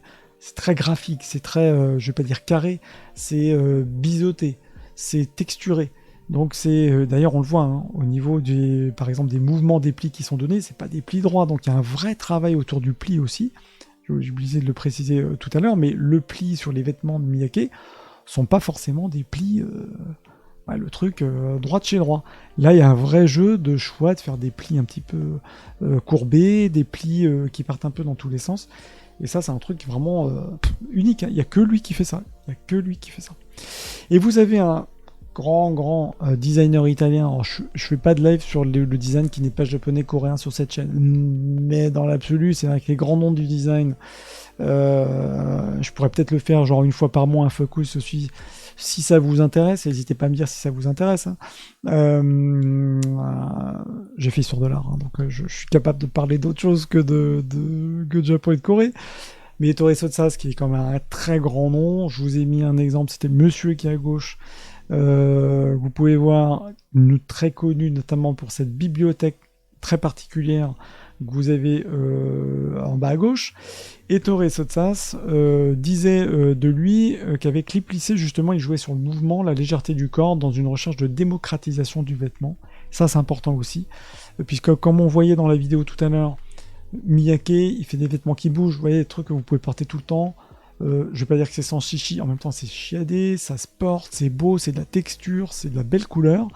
très graphique, c'est très, je vais pas dire carré, c'est biseauté, c'est texturé. Donc c'est, d'ailleurs on le voit, au niveau par exemple des mouvements des plis qui sont donnés, c'est pas des plis droits, donc il y a un vrai travail autour du pli aussi. J'ai oublié de le préciser tout à l'heure, mais le pli sur les vêtements de Miyake sont pas forcément des plis, le truc droit de chez droit. Là il y a un vrai jeu de choix, de faire des plis un petit peu courbés, des plis qui partent un peu dans tous les sens. Et ça, c'est un truc vraiment unique. Il n'y a que lui qui fait ça. Il n'y a que lui qui fait ça. Et vous avez un grand designer italien. Alors, je ne fais pas de live sur le design qui n'est pas japonais, coréen sur cette chaîne. Mais dans l'absolu, c'est avec les grands noms du design. Je pourrais peut-être le faire genre une fois par mois, un focus aussi. Si ça vous intéresse, n'hésitez pas à me dire si ça vous intéresse. J'ai fait histoire de l'art, donc je suis capable de parler d'autre chose que de Japon et de Corée. Mais Ettore Sotsas, qui est quand même un très grand nom, je vous ai mis un exemple, c'était Monsieur qui est à gauche. Vous pouvez voir, très connu notamment pour cette bibliothèque très particulière que vous avez en bas à gauche. Ettore Sotsas disait de lui qu'avec Clip Lissé, justement, il jouait sur le mouvement, la légèreté du corps, dans une recherche de démocratisation du vêtement. Ça, c'est important aussi, puisque comme on voyait dans la vidéo tout à l'heure, Miyake, il fait des vêtements qui bougent, vous voyez, des trucs que vous pouvez porter tout le temps. Je vais pas dire que c'est sans chichi, en même temps c'est chiadé, ça se porte, c'est beau, c'est de la texture, c'est de la belle couleur,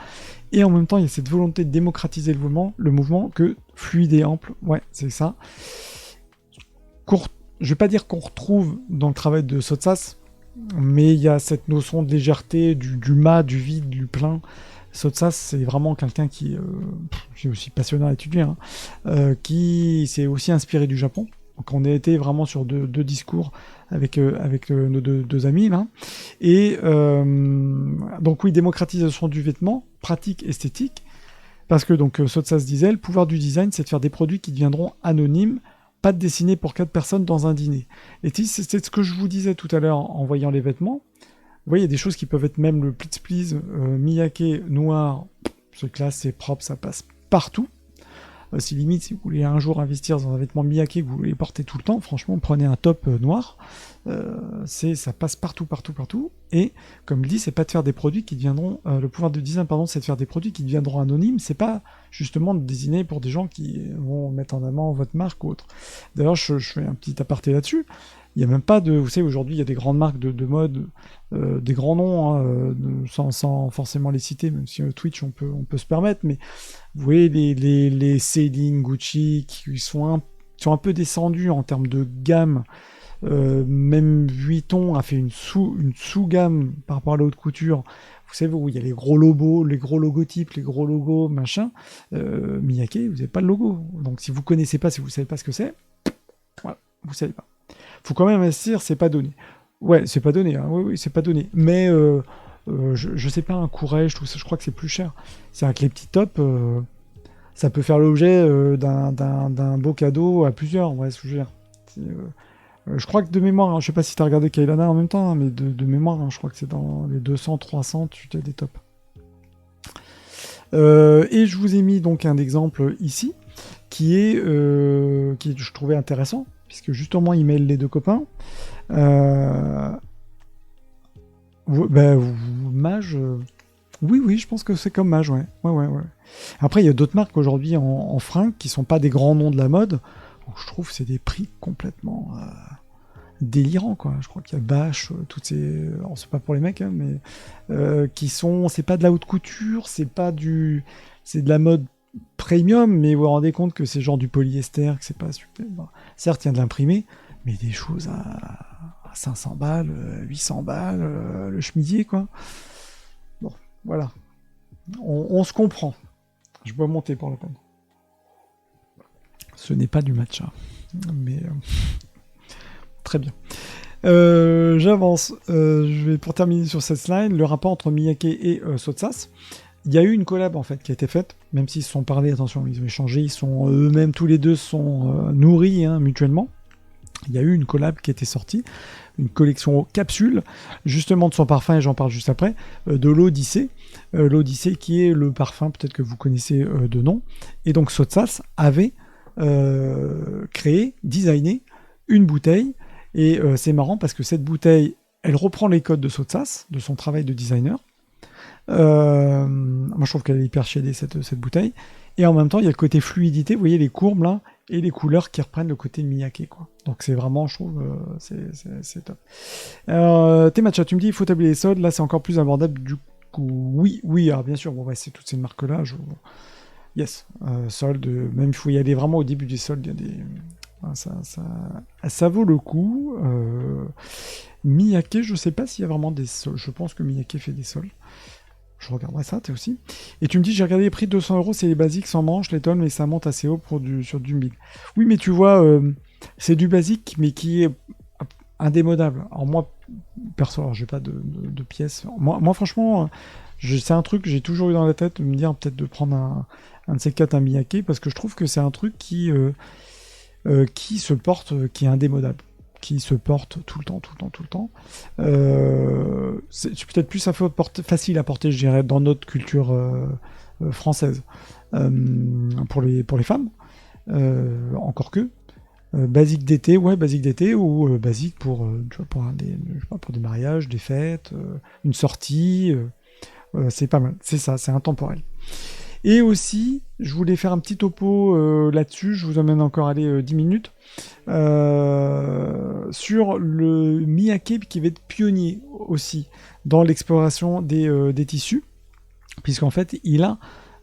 et en même temps il y a cette volonté de démocratiser le mouvement que fluide et ample, ouais c'est ça. Je vais pas dire qu'on retrouve dans le travail de Sotsas, mais il y a cette notion de légèreté, du mat, du vide, du plein. Sotsas, c'est vraiment quelqu'un qui est aussi passionnant à étudier, qui s'est aussi inspiré du Japon. Donc on a été vraiment sur deux discours avec nos deux amis là. Et donc oui, démocratisation du vêtement, pratique, esthétique, parce que donc Sotsas disait, le pouvoir du design, c'est de faire des produits qui deviendront anonymes, pas de dessiner pour 4 personnes dans un dîner. Et c'est ce que je vous disais tout à l'heure en voyant les vêtements. Vous voyez, il y a des choses qui peuvent être même le Please Please, Miyake, noir, c'est classe, c'est propre, ça passe partout. Si limite, si vous voulez un jour investir dans un vêtement Miyake que vous voulez porter tout le temps, franchement, prenez un top noir, ça passe partout. Et comme je dis, c'est pas de faire des produits qui deviendront, le pouvoir de design, pardon, c'est de faire des produits qui deviendront anonymes. C'est pas justement de désigner pour des gens qui vont mettre en avant votre marque ou autre. D'ailleurs, je fais un petit aparté là-dessus. Il n'y a même pas de... Vous savez, aujourd'hui, il y a des grandes marques de mode, des grands noms, sans forcément les citer, même si Twitch, on peut se permettre, mais vous voyez les Celine, Gucci, qui sont un peu descendus en termes de gamme. Même Vuitton a fait une sous-gamme par rapport à la haute couture. Vous savez, où il y a les gros logotypes, les gros logos, machin. Miyake, vous n'avez pas le logo. Donc si vous connaissez pas, si vous savez pas ce que c'est, voilà, vous savez pas. Faut quand même investir, c'est pas donné. Ouais, c'est pas donné, hein. Oui, c'est pas donné. Mais je sais pas, un Courrèges, tout ça, je crois que c'est plus cher. C'est avec les petits tops, ça peut faire l'objet d'un beau cadeau à plusieurs, ouais, ce que je veux dire. Je crois que de mémoire, hein, je sais pas si tu as regardé Kailana en même temps, hein, mais de mémoire, hein, je crois que c'est dans les 200, 300, tu as des tops. Et je vous ai mis donc un exemple ici, qui est je trouvais intéressant, puisque justement il mêle les deux copains. Mage, oui, je pense que c'est comme Mage, ouais. Ouais. Après, il y a d'autres marques aujourd'hui en fringues qui sont pas des grands noms de la mode. Donc, je trouve que c'est des prix complètement délirants, quoi. Je crois qu'il y a Bash, toutes ces... Alors, c'est pas pour les mecs, hein, mais qui sont... C'est pas de la haute couture, c'est de la mode premium, mais vous vous rendez compte que c'est genre du polyester, que c'est pas super... Bon, certes, il y a de l'imprimé, mais des choses à 500 balles, 800 balles, le chemisier, quoi. Bon, voilà. On se comprend. Je dois monter pour la peine. Ce n'est pas du matcha. Mais très bien. J'avance. Je vais pour terminer sur cette slide, le rapport entre Miyake et Sotsas. Il y a eu une collab en fait qui a été faite, même s'ils se sont parlé, attention, ils ont échangé, ils sont eux-mêmes tous les deux sont nourris mutuellement. Il y a eu une collab qui a été sortie, une collection capsule, justement de son parfum, et j'en parle juste après, de l'Odyssée. L'Odyssée qui est le parfum, peut-être que vous connaissez de nom. Et donc Sotsas avait créé, designé une bouteille, et c'est marrant parce que cette bouteille, elle reprend les codes de Sotsas, de son travail de designer. Moi je trouve qu'elle est hyper shadée cette bouteille, et en même temps il y a le côté fluidité, vous voyez les courbes là, et les couleurs qui reprennent le côté Miyake, quoi. Donc c'est vraiment, je trouve, c'est top. Tes matchs, tu me dis il faut tabler les soldes, là c'est encore plus abordable du coup. Oui, alors bien sûr, bon, ouais, c'est toutes ces marques là, yes, soldes, même il faut y aller vraiment au début des soldes, il y a des... Ça vaut le coup. Miyake, je sais pas s'il y a vraiment des soldes, je pense que Miyake fait des soldes. Je regarderai ça, t'es aussi. Et tu me dis, j'ai regardé les prix de 200 €, c'est les basiques sans manche, les tonnes, mais ça monte assez haut sur du 1000. Oui, mais tu vois, c'est du basique, mais qui est indémodable. Alors moi, perso, alors j'ai pas de pièces. Moi franchement, c'est un truc que j'ai toujours eu dans la tête, de me dire peut-être de prendre un de ces quatre, un Miyake, parce que je trouve que c'est un truc qui se porte, qui est indémodable, qui se porte tout le temps. C'est peut-être plus facile à porter, je dirais, dans notre culture française. Pour les femmes, encore que. Basique d'été, ou basique pour, tu vois, pour des mariages, des fêtes, une sortie. C'est pas mal, c'est ça, c'est intemporel. Et aussi, je voulais faire un petit topo là-dessus, je vous emmène encore 10 minutes, sur le Miyake qui va être pionnier aussi dans l'exploration des tissus, puisqu'en fait, il a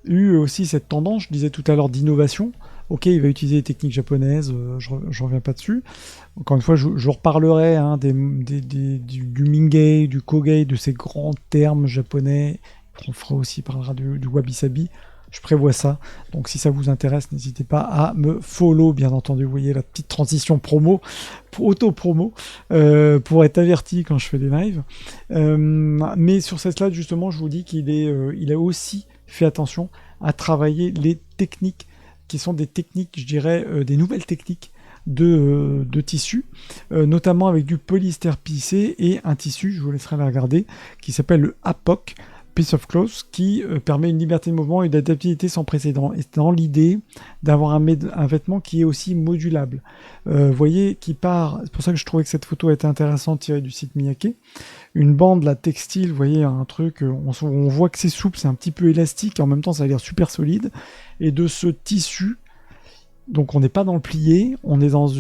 eu aussi cette tendance, je disais tout à l'heure, d'innovation. Ok, il va utiliser des techniques japonaises, je reviens pas dessus. Encore une fois, je reparlerai du Mingei, du Kogei, de ces grands termes japonais. On fera aussi, parlera du wabi-sabi. Je prévois ça. Donc si ça vous intéresse, n'hésitez pas à me follow, bien entendu. Vous voyez la petite transition promo, auto-promo, pour être averti quand je fais des lives. Mais sur cette slide, justement, je vous dis il a aussi fait attention à travailler les techniques qui sont des techniques, je dirais, des nouvelles techniques de tissu, notamment avec du polyester plissé et un tissu, je vous laisserai la regarder, qui s'appelle le APOC, Piece of Cloth, qui permet une liberté de mouvement et d'adaptabilité sans précédent. Et c'est dans l'idée d'avoir un vêtement qui est aussi modulable. Vous voyez, qui part, c'est pour ça que je trouvais que cette photo était intéressante, tirée du site Miyake. Une bande là, textile, vous voyez, un truc, on voit que c'est souple, c'est un petit peu élastique, et en même temps ça a l'air super solide. Et de ce tissu, donc on n'est pas dans le plié, on est dans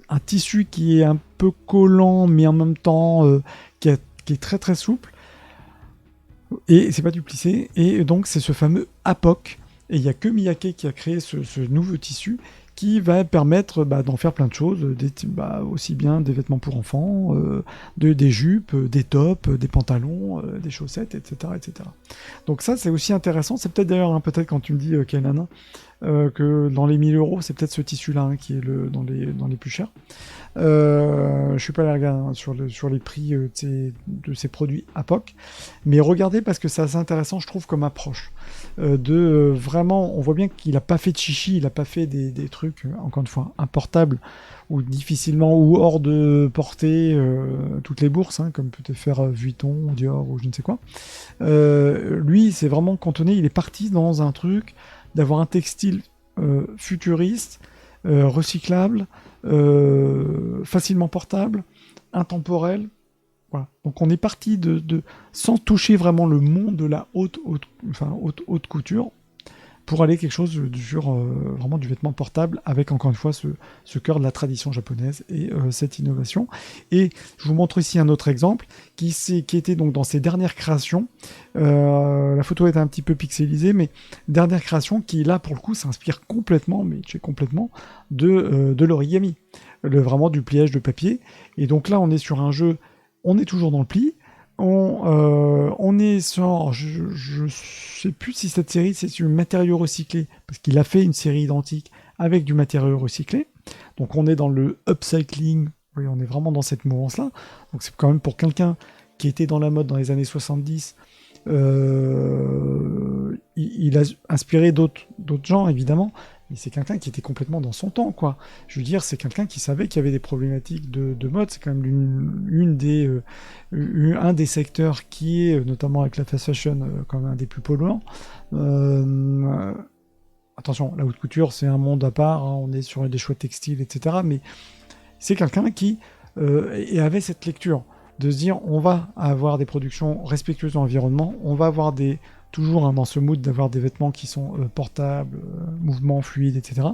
un tissu qui est un peu collant, mais en même temps qui est très très souple. Et c'est pas du plissé, et donc c'est ce fameux APOC, et il n'y a que Miyake qui a créé ce nouveau tissu qui va permettre d'en faire plein de choses, aussi bien des vêtements pour enfants, des jupes, des tops, des pantalons, des chaussettes, etc., etc. Donc ça c'est aussi intéressant, c'est peut-être d'ailleurs, peut-être quand tu me dis Kenana, que dans les 1000 €, c'est peut-être ce tissu-là qui est dans les plus chers. Je suis pas allé regarder sur les prix de ces produits APOC, mais regardez parce que c'est assez intéressant, je trouve, comme approche. Vraiment, on voit bien qu'il a pas fait de chichi, il a pas fait des trucs, encore une fois, importables ou difficilement ou hors de portée toutes les bourses, comme peut faire Vuitton, Dior ou je ne sais quoi. Lui, c'est vraiment cantonné, il est parti dans un truc d'avoir un textile futuriste, recyclable, facilement portable, intemporel. Voilà. Donc on est parti sans toucher vraiment le monde de la haute couture, pour aller quelque chose sur vraiment du vêtement portable, avec encore une fois ce cœur de la tradition japonaise et cette innovation. Et je vous montre ici un autre exemple qui était donc dans ses dernières créations. La photo est un petit peu pixelisée, mais dernière création qui là pour le coup s'inspire complètement, de l'origami, vraiment du pliage de papier. Et donc là on est sur un jeu, on est toujours dans le pli. On est sur, je sais plus si cette série c'est sur matériaux recyclés, parce qu'il a fait une série identique avec du matériau recyclé. Donc on est dans le upcycling, oui, on est vraiment dans cette mouvance-là. Donc c'est quand même pour quelqu'un qui était dans la mode dans les années 70, il a inspiré d'autres gens évidemment, mais c'est quelqu'un qui était complètement dans son temps, quoi. Je veux dire, c'est quelqu'un qui savait qu'il y avait des problématiques de mode. C'est quand même un des secteurs qui est, notamment avec la fast fashion, quand même un des plus polluants. Attention, la haute couture, c'est un monde à part, hein, on est sur des choix textiles, etc. Mais c'est quelqu'un qui avait cette lecture de se dire, on va avoir des productions respectueuses de l'environnement, on va avoir toujours dans ce mood d'avoir des vêtements qui sont portables, mouvements fluides, etc.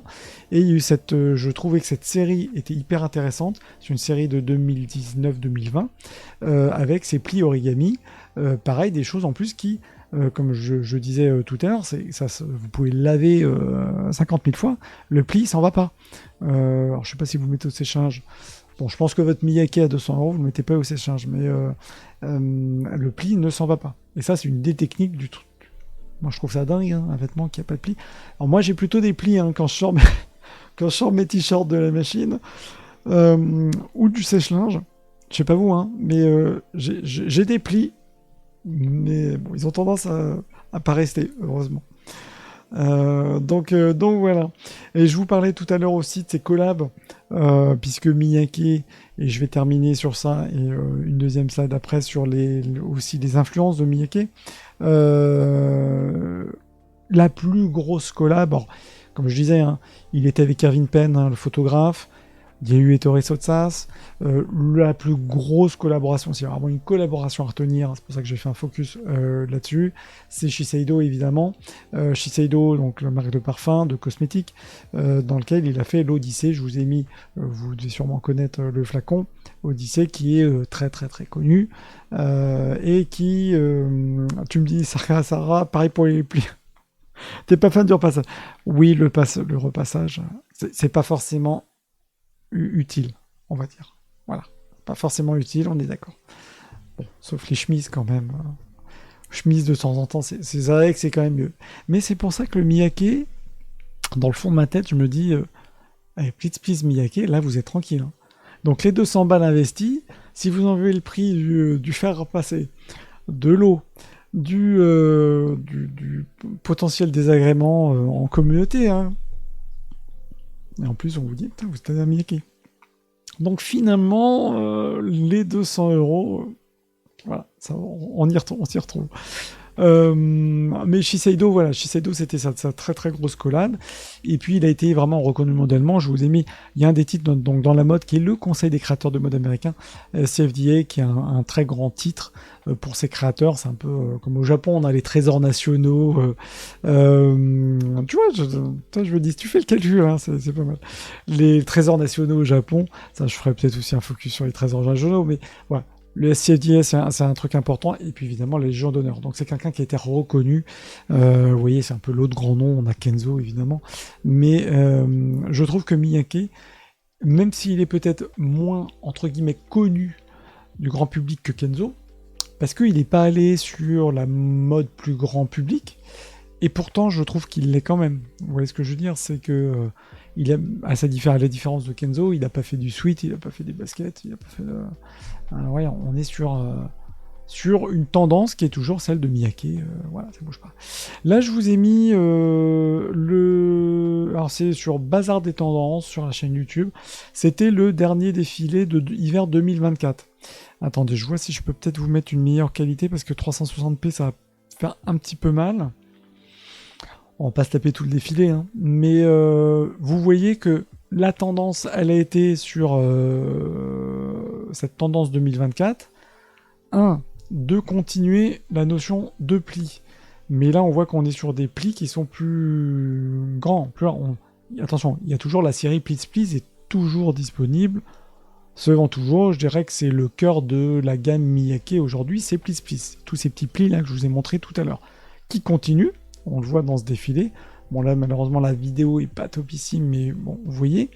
Et il y a eu je trouvais que cette série était hyper intéressante. C'est une série de 2019-2020 avec ses plis origami. Pareil, des choses en plus qui, comme je disais tout à l'heure, vous pouvez le laver 50 000 fois, le pli s'en va pas. Alors je sais pas si vous le mettez au séchage. Bon, je pense que votre Miyake à 200 €, vous ne le mettez pas au séchage, mais le pli ne s'en va pas. Et ça, c'est une des techniques du truc. Moi, je trouve ça dingue, hein, un vêtement qui n'a pas de pli. Alors moi, j'ai plutôt des plis quand je sors mes t-shirts de la machine ou du sèche-linge. Je sais pas vous, hein, mais j'ai des plis, mais bon, ils ont tendance à pas rester, heureusement. Donc voilà. Et je vous parlais tout à l'heure aussi de ces collabs, puisque Miyake, et je vais terminer sur ça, et une deuxième slide après sur aussi les influences de Miyake. La plus grosse collab, alors, comme je disais, hein, il était avec Irving Penn, hein, le photographe. Il y a eu Ettore Sottsass. La plus grosse collaboration, c'est vraiment une collaboration à retenir, c'est pour ça que j'ai fait un focus là-dessus, c'est Shiseido évidemment. Shiseido, donc la marque de parfum, de cosmétiques, dans lequel il a fait l'Odyssée. Je vous ai mis, vous devez sûrement connaître le flacon Odyssée, qui est très très très connu, et qui, tu me dis, Sarah, pareil pour les plis. T'es pas fan du repassage? Oui, le repassage, c'est pas forcément utile, on va dire. Voilà. Pas forcément utile, on est d'accord. Bon, sauf les chemises quand même. Chemise de temps en temps, c'est vrai que c'est quand même mieux. Mais c'est pour ça que le Miyake, dans le fond de ma tête, je me dis, please Miyake, là vous êtes tranquille. Hein. Donc les 200 balles investies, si vous enlevez le prix du fer repasser, de l'eau, du potentiel désagrément en communauté, hein. Et en plus, on vous dit, putain, vous êtes un Miyake. Donc finalement, les 200 €, voilà, ça, on s'y retrouve. Mais Shiseido, voilà, Shiseido, c'était sa très très grosse collab. Et puis il a été vraiment reconnu mondialement. Je vous ai mis, il y a un des titres donc dans la mode qui est le Conseil des créateurs de mode américain, CFDA, qui est un très grand titre pour ses créateurs. C'est un peu comme au Japon, on a les trésors nationaux. Tu vois, je me dis, tu fais le calcul, hein, c'est pas mal. Les trésors nationaux au Japon, ça, je ferai peut-être aussi un focus sur les trésors nationaux, mais voilà. Le CFDA, c'est un truc important, et puis évidemment les Légion d'honneur. Donc c'est quelqu'un qui a été reconnu. Vous voyez, c'est un peu l'autre grand nom. On a Kenzo évidemment, mais je trouve que Miyake, même s'il est peut-être moins entre guillemets connu du grand public que Kenzo, parce qu'il n'est pas allé sur la mode plus grand public, et pourtant je trouve qu'il l'est quand même. Vous voyez ce que je veux dire, c'est que il a, à la différence de Kenzo, il n'a pas fait du sweat, il n'a pas fait des baskets, il n'a pas fait de... ouais, on est sur une tendance qui est toujours celle de Miyake, voilà, ça bouge pas. Là, je vous ai mis alors c'est sur Bazar des tendances, sur la chaîne YouTube, c'était le dernier défilé de hiver 2024. Attendez, je vois si je peux peut-être vous mettre une meilleure qualité, parce que 360p, ça va faire un petit peu mal. On va pas se taper tout le défilé, hein. Mais vous voyez que la tendance, elle a été sur cette tendance 2024. De continuer la notion de pli. Mais là, on voit qu'on est sur des plis qui sont plus grands. Attention, il y a toujours la série Please Please est toujours disponible. Se vend toujours. Je dirais que c'est le cœur de la gamme Miyake aujourd'hui, c'est Please Please. Tous ces petits plis là que je vous ai montrés tout à l'heure. Qui continuent, on le voit dans ce défilé. Bon là, malheureusement, la vidéo est pas topissime, mais bon, vous voyez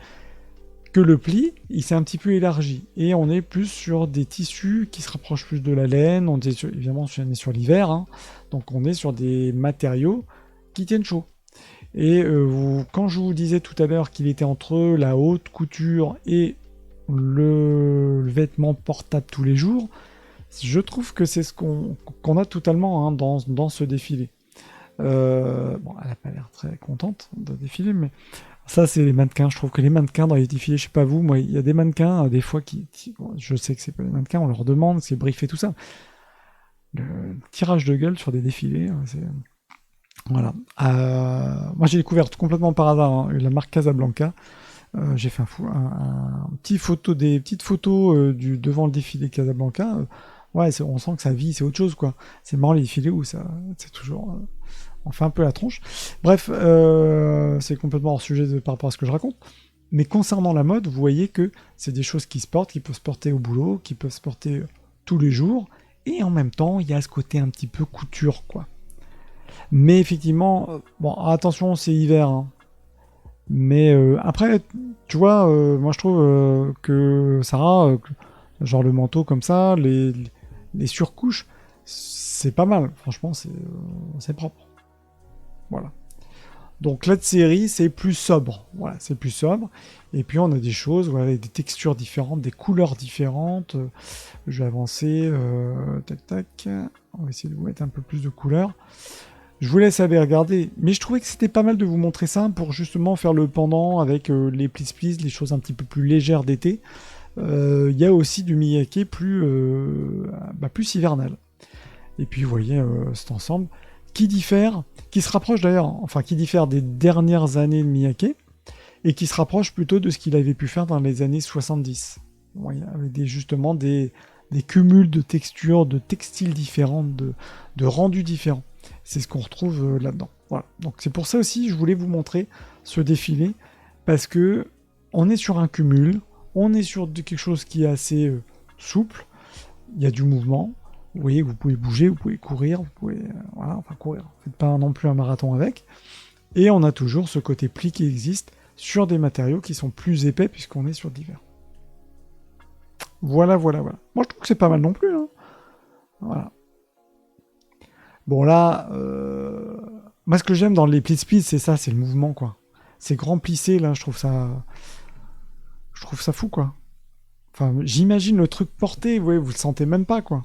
que le pli, il s'est un petit peu élargi. Et on est plus sur des tissus qui se rapprochent plus de la laine. Évidemment, on est sur l'hiver. Hein. Donc on est sur des matériaux qui tiennent chaud. Et quand je vous disais tout à l'heure qu'il était entre la haute couture et le vêtement portable tous les jours, je trouve que c'est ce qu'on a totalement hein, dans ce défilé. Bon, elle n'a pas l'air très contente de défiler, mais ça, c'est les mannequins. Je trouve que les mannequins dans les défilés, je sais pas vous, moi, il y a des mannequins, des fois, je sais que c'est pas des mannequins, on leur demande, c'est briefé, tout ça. Le tirage de gueule sur des défilés, c'est... Voilà. Moi, j'ai découvert complètement par hasard hein, la marque Casablanca. J'ai fait des petites photos du devant le défilé Casablanca. Ouais, on sent que ça vit, c'est autre chose, quoi. C'est marrant les défilés où ça, c'est toujours... on fait un peu la tronche. Bref, c'est complètement hors sujet par rapport à ce que je raconte. Mais concernant la mode, vous voyez que c'est des choses qui se portent, qui peuvent se porter au boulot, qui peuvent se porter tous les jours. Et en même temps, il y a ce côté un petit peu couture, quoi. Mais effectivement, bon, attention, c'est hiver. Hein. Mais après, tu vois, moi je trouve que Sarah, genre le manteau comme ça, les surcouches, c'est pas mal. Franchement, c'est propre. Voilà. Donc la série, c'est plus sobre. Voilà, c'est plus sobre. Et puis on a des choses, voilà, des textures différentes, des couleurs différentes. Je vais avancer. Tac, tac. On va essayer de vous mettre un peu plus de couleurs. Je vous laisse aller regarder. Mais je trouvais que c'était pas mal de vous montrer ça pour justement faire le pendant avec les Please Please, les choses un petit peu plus légères d'été. Il y a aussi du Miyake plus hivernal. Et puis vous voyez cet ensemble qui diffère, qui se rapproche d'ailleurs, enfin qui diffère des dernières années de Miyake, et qui se rapproche plutôt de ce qu'il avait pu faire dans les années 70. Bon, avec justement des cumuls de textures, de textiles différents, de rendus différents. C'est ce qu'on retrouve là-dedans. Voilà. Donc c'est pour ça aussi je voulais vous montrer ce défilé, parce que on est sur un cumul, on est sur quelque chose qui est assez souple, il y a du mouvement. Vous voyez, vous pouvez bouger, vous pouvez courir, vous pouvez... courir. Faites pas non plus un marathon avec. Et on a toujours ce côté pli qui existe sur des matériaux qui sont plus épais puisqu'on est sur divers. Voilà. Moi, je trouve que c'est pas mal non plus. Hein. Voilà. Bon, là... Moi, ce que j'aime dans les Please Please, c'est ça, c'est le mouvement, quoi. Ces grands plissés, là, je trouve ça fou, quoi. Enfin, j'imagine le truc porté, vous le sentez même pas, quoi.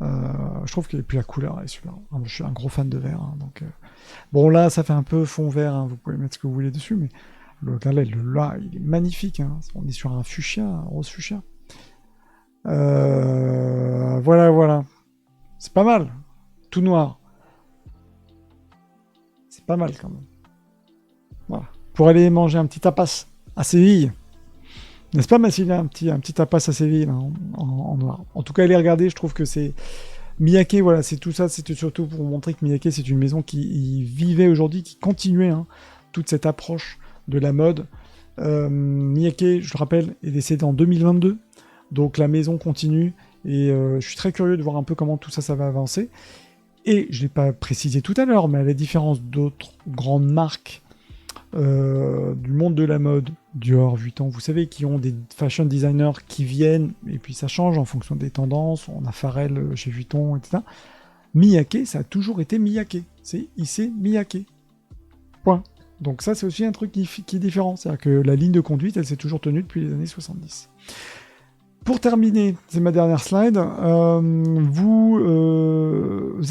Je trouve que puis la couleur est super. Je suis un gros fan de vert, hein, donc bon là ça fait un peu fond vert, hein, vous pouvez mettre ce que vous voulez dessus, mais là il est magnifique, hein. On est sur un fuchsia, un rose fuchsia. Voilà, c'est pas mal, tout noir, c'est pas mal quand même. Voilà, pour aller manger un petit tapas à Séville. N'est-ce pas, Mathilde, un petit tapas à Séville là, en noir. En tout cas, allez regarder, je trouve que c'est... Miyake, voilà, c'est tout ça, c'était surtout pour montrer que Miyake, c'est une maison qui vivait aujourd'hui, qui continuait toute cette approche de la mode. Miyake, je le rappelle, est décédé en 2022, donc la maison continue, et je suis très curieux de voir un peu comment tout ça va avancer. Et je ne l'ai pas précisé tout à l'heure, mais à la différence d'autres grandes marques du monde de la mode, Dior, Vuitton, vous savez, qui ont des fashion designers qui viennent, et puis ça change en fonction des tendances, on a Pharrell chez Vuitton, etc. Miyake, ça a toujours été Miyake, c'est Issey Miyake. Point. Donc ça, c'est aussi un truc qui est différent, c'est-à-dire que la ligne de conduite, elle s'est toujours tenue depuis les années 70. Pour terminer, c'est ma dernière slide, vous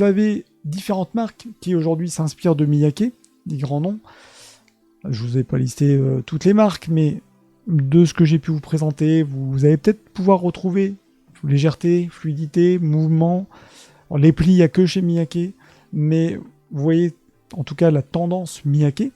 avez différentes marques qui aujourd'hui s'inspirent de Miyake, des grands noms. Je vous ai pas listé toutes les marques, mais de ce que j'ai pu vous présenter, vous allez peut-être pouvoir retrouver légèreté, fluidité, mouvement. Alors, les plis, il n'y a que chez Miyake, mais vous voyez en tout cas la tendance Miyake,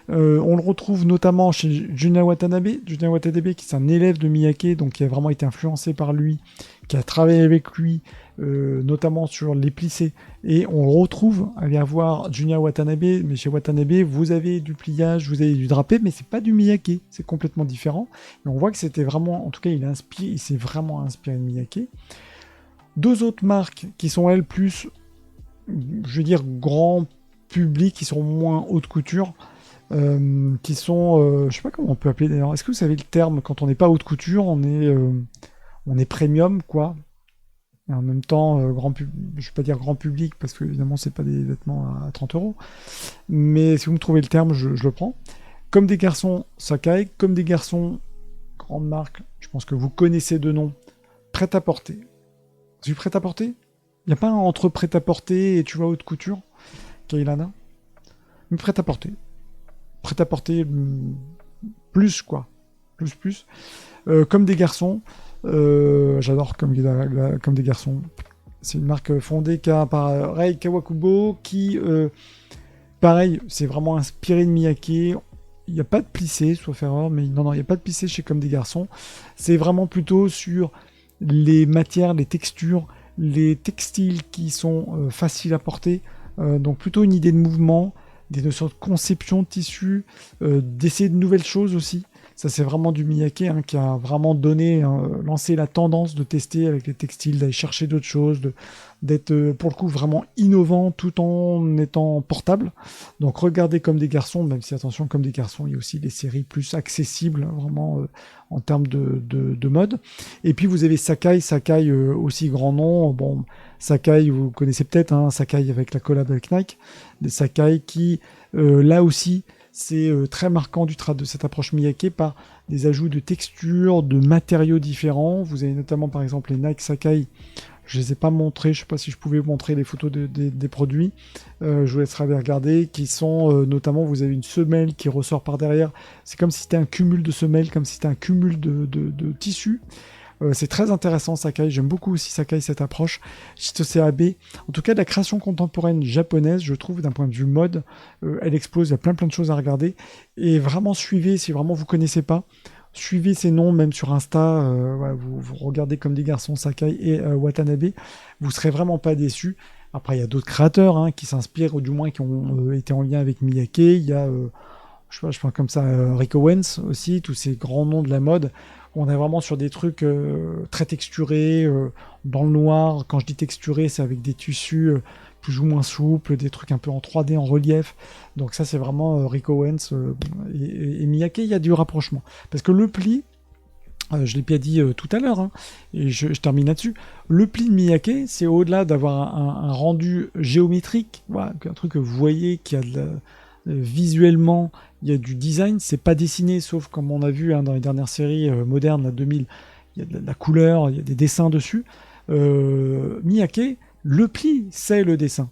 On le retrouve notamment chez Junya Watanabe, qui est un élève de Miyake, donc qui a vraiment été influencé par lui, qui a travaillé avec lui, notamment sur les plissés. Et on le retrouve, allez voir Junya Watanabe, mais chez Watanabe, vous avez du pliage, vous avez du drapé, mais c'est pas du Miyake, c'est complètement différent. Et on voit que c'était vraiment, en tout cas, il s'est vraiment inspiré de Miyake. Deux autres marques qui sont elles plus, je veux dire, grand public, qui sont moins haute couture, qui sont, je sais pas comment on peut appeler d'ailleurs. Est-ce que vous savez le terme quand on n'est pas haute couture, on est premium quoi. Et en même temps, je vais pas dire grand public parce que évidemment c'est pas des vêtements à 30 euros. Mais si vous me trouvez le terme, je le prends. Comme des garçons, Sakai. Comme des garçons, grande marque. Je pense que vous connaissez de nom. Prêt-à-porter. C'est du prêt-à-porter. Il n'y a pas un entre prêt-à-porter et tu vois haute couture, Kailana. Mais prêt-à-porter. Prêt-à-porter plus quoi. Plus. Comme des garçons. J'adore comme des garçons. C'est une marque fondée par Rei Kawakubo qui, pareil, c'est vraiment inspiré de Miyake. Il n'y a pas de plissé, sauf erreur, mais non, il n'y a pas de plissé chez Comme des garçons. C'est vraiment plutôt sur les matières, les textures, les textiles qui sont faciles à porter. Donc plutôt une idée de mouvement, des notions de conception de tissu, d'essayer de nouvelles choses aussi. Ça, c'est vraiment du Miyake qui a vraiment lancé la tendance de tester avec les textiles, d'aller chercher d'autres choses, d'être pour le coup vraiment innovant tout en étant portable. Donc regardez Comme des garçons, même si attention, Comme des garçons, il y a aussi des séries plus accessibles vraiment en termes de mode. Et puis vous avez Sakai aussi grand nom. Bon, Sakai, vous connaissez peut-être, Sakai avec la collab avec Nike. Des Sakai qui, là aussi, c'est très marquant de cette approche Miyake par des ajouts de textures, de matériaux différents. Vous avez notamment par exemple les Nike Sakai. Je ne les ai pas montrés, je ne sais pas si je pouvais vous montrer les photos des produits. Je vous laisserai les regarder, qui sont notamment, vous avez une semelle qui ressort par derrière. C'est comme si c'était un cumul de semelles, comme si c'était un cumul de tissus. C'est très intéressant Sakai, j'aime beaucoup aussi Sakai cette approche. Chitose Abe, en tout cas de la création contemporaine japonaise, je trouve d'un point de vue mode, elle explose, il y a plein de choses à regarder. Et vraiment suivez, si vraiment vous connaissez pas, suivez ces noms même sur Insta, vous regardez Comme des garçons Sakai et Watanabe, vous serez vraiment pas déçus. Après il y a d'autres créateurs qui s'inspirent, ou du moins qui ont été en lien avec Miyake, il y a, je pense comme ça, Rick Owens aussi, tous ces grands noms de la mode. On est vraiment sur des trucs très texturés, dans le noir. Quand je dis texturé, c'est avec des tissus plus ou moins souples, des trucs un peu en 3D, en relief. Donc ça, c'est vraiment Rick Owens et Miyake, il y a du rapprochement. Parce que le pli, je l'ai bien dit tout à l'heure, et je termine là-dessus, le pli de Miyake, c'est au-delà d'avoir un rendu géométrique, voilà, un truc que vous voyez qui a visuellement, il y a du design, c'est pas dessiné, sauf comme on a vu dans les dernières séries modernes, la 2000, il y a de la couleur, il y a des dessins dessus. Miyake, le pli, c'est le dessin.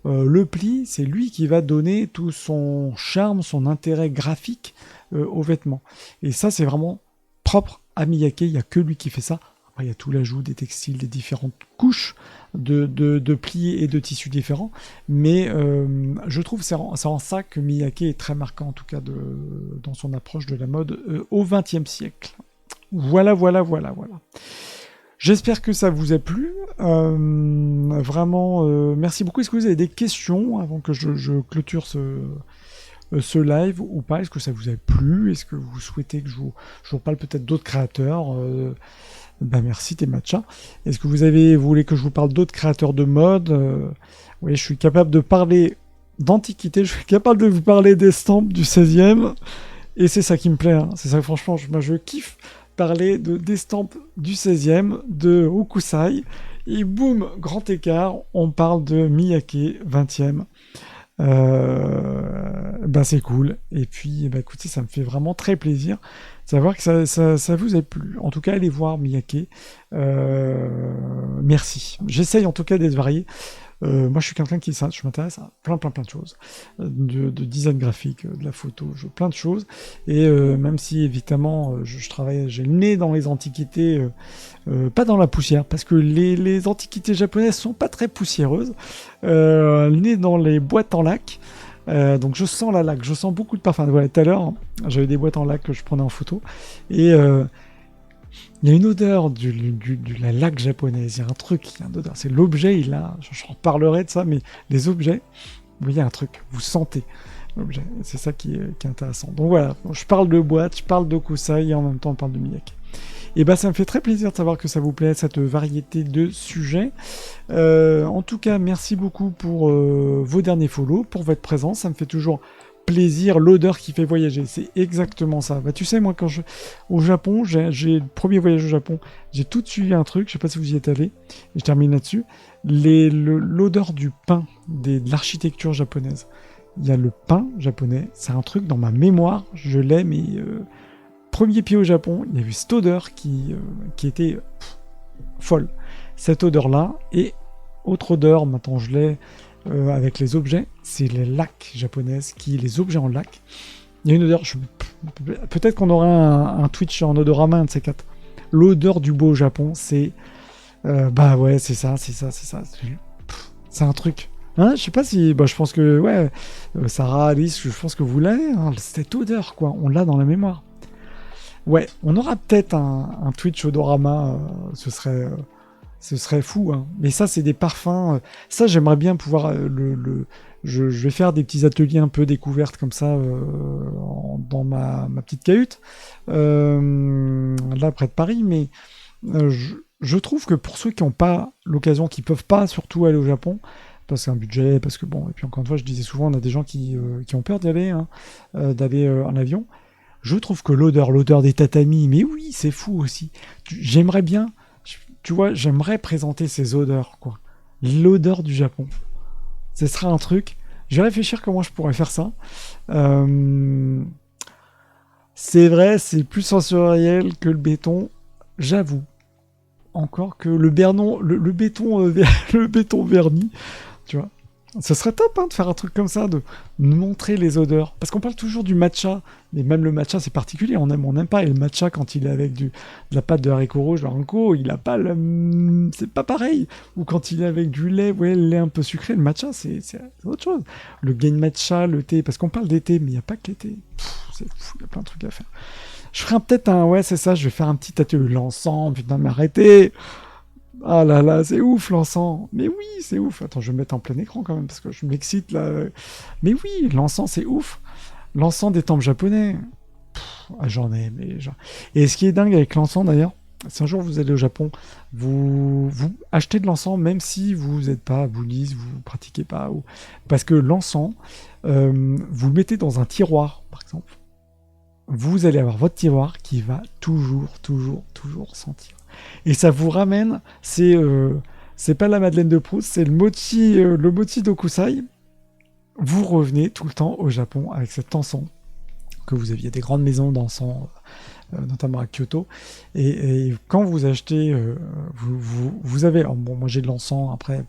Le pli, c'est lui qui va donner tout son charme, son intérêt graphique aux vêtements. Et ça, c'est vraiment propre à Miyake, il n'y a que lui qui fait ça. Après, il y a tout l'ajout des textiles, des différentes couches de plis et de tissus différents. Mais je trouve que c'est en ça que Miyake est très marquant, en tout cas dans son approche de la mode au XXe siècle. Voilà. J'espère que ça vous a plu. Vraiment, merci beaucoup. Est-ce que vous avez des questions avant que je clôture ce live ou pas? Est-ce que ça vous a plu? Est-ce que vous souhaitez que je vous parle peut-être d'autres créateurs? Merci Temacha. Est-ce que vous voulez que je vous parle d'autres créateurs de mode? Oui, je suis capable de parler d'antiquité, je suis capable de vous parler d'estampes du 16e, et c'est ça qui me plaît. C'est ça, franchement, moi je kiffe parler d'estampes du 16e, de Hokusai, et boum, grand écart, on parle de Miyake 20e. C'est cool. Et puis, écoutez, ça me fait vraiment très plaisir de savoir que ça vous a plu. En tout cas, allez voir Miyake. Merci. J'essaye en tout cas d'être varié. Moi, je suis quelqu'un je m'intéresse à plein de choses, de design graphique, de la photo, plein de choses. Et même si évidemment, je travaille, j'ai le nez dans les antiquités, pas dans la poussière, parce que les antiquités japonaises sont pas très poussiéreuses. Le nez dans les boîtes en lac. Donc je sens la laque, je sens beaucoup de parfum. Voilà, tout à l'heure, j'avais des boîtes en laque que je prenais en photo. Et il y a une odeur de la laque japonaise. Il y a un truc, il y a une odeur. C'est l'objet, je reparlerai de ça, mais les objets, vous voyez un truc, vous sentez l'objet. C'est ça qui est intéressant. Donc voilà, je parle de boîte, je parle de Kusai et en même temps on parle de Miyake. Et bah ça me fait très plaisir de savoir que ça vous plaît, cette variété de sujets. En tout cas, merci beaucoup pour vos derniers follow, pour votre présence. Ça me fait toujours plaisir, l'odeur qui fait voyager. C'est exactement ça. Bah tu sais, moi quand au Japon, j'ai le premier voyage au Japon, j'ai tout de suite un truc, je sais pas si vous y êtes allé, et je termine là-dessus. L'odeur du pain, de l'architecture japonaise. Il y a le pain japonais, c'est un truc dans ma mémoire, je l'ai, mais premier pied au Japon, il y a eu cette odeur qui était folle. Cette odeur-là, et autre odeur, maintenant je l'ai avec les objets, c'est les lacs japonaises, les objets en lac. Il y a une odeur, peut-être qu'on aura un Twitch en odorama, un de ces quatre. L'odeur du beau Japon, c'est... bah ouais, c'est ça. C'est un truc. Hein, je sais pas si... Bah je pense que... Ouais, Sarah, Alice, je pense que vous l'avez. Hein, cette odeur, quoi. On l'a dans la mémoire. Ouais, on aura peut-être un Twitch odorama. Ce serait fou. Hein. Mais ça, c'est des parfums. Ça, j'aimerais bien pouvoir... Je vais faire des petits ateliers un peu découvertes comme ça dans ma petite cahute. Là, près de Paris. Mais je trouve que pour ceux qui n'ont pas l'occasion, qui peuvent pas surtout aller au Japon, parce que c'est un budget, parce que bon, et puis encore une fois, je disais souvent, on a des gens qui ont peur d'y aller, hein, d'aller en avion. Je trouve que l'odeur des tatamis, mais oui, c'est fou aussi. J'aimerais bien, tu vois, j'aimerais présenter ces odeurs, quoi. L'odeur du Japon. Ce sera un truc. Je vais réfléchir comment je pourrais faire ça. C'est vrai, c'est plus sensoriel que le béton, j'avoue. Encore que le béton, le béton verni, tu vois. Ce serait top hein, de faire un truc comme ça, de montrer les odeurs. Parce qu'on parle toujours du matcha, mais même le matcha c'est particulier, on n'aime pas. Et le matcha quand il est avec de la pâte de haricots rouges, le haricot, il a pas c'est pas pareil. Ou quand il est avec du lait, ouais, le lait un peu sucré, le matcha c'est autre chose. Le gain matcha, le thé, parce qu'on parle d'été, mais il n'y a pas que l'été. C'est fou, il y a plein de trucs à faire. Je ferai peut-être ouais c'est ça, je vais faire un petit atelier. L'encens, putain mais arrêtez. Ah là là, c'est ouf l'encens. Mais oui, c'est ouf. Attends, je vais me mettre en plein écran quand même parce que je m'excite là. Mais oui, l'encens, c'est ouf. L'encens des temples japonais. J'en ai, mais genre... Et ce qui est dingue avec l'encens d'ailleurs, si un jour vous allez au Japon, vous achetez de l'encens même si vous n'êtes pas bouddhiste, vous pratiquez pas. Parce que l'encens, vous le mettez dans un tiroir, par exemple. Vous allez avoir votre tiroir qui va toujours sentir. Et ça vous ramène, c'est pas la Madeleine de Proust, c'est le mochi d'Okusai. Vous revenez tout le temps au Japon avec cet encens que vous aviez des grandes maisons d'encens, notamment à Kyoto. Et quand vous achetez, vous avez, alors bon, moi j'ai de l'encens après.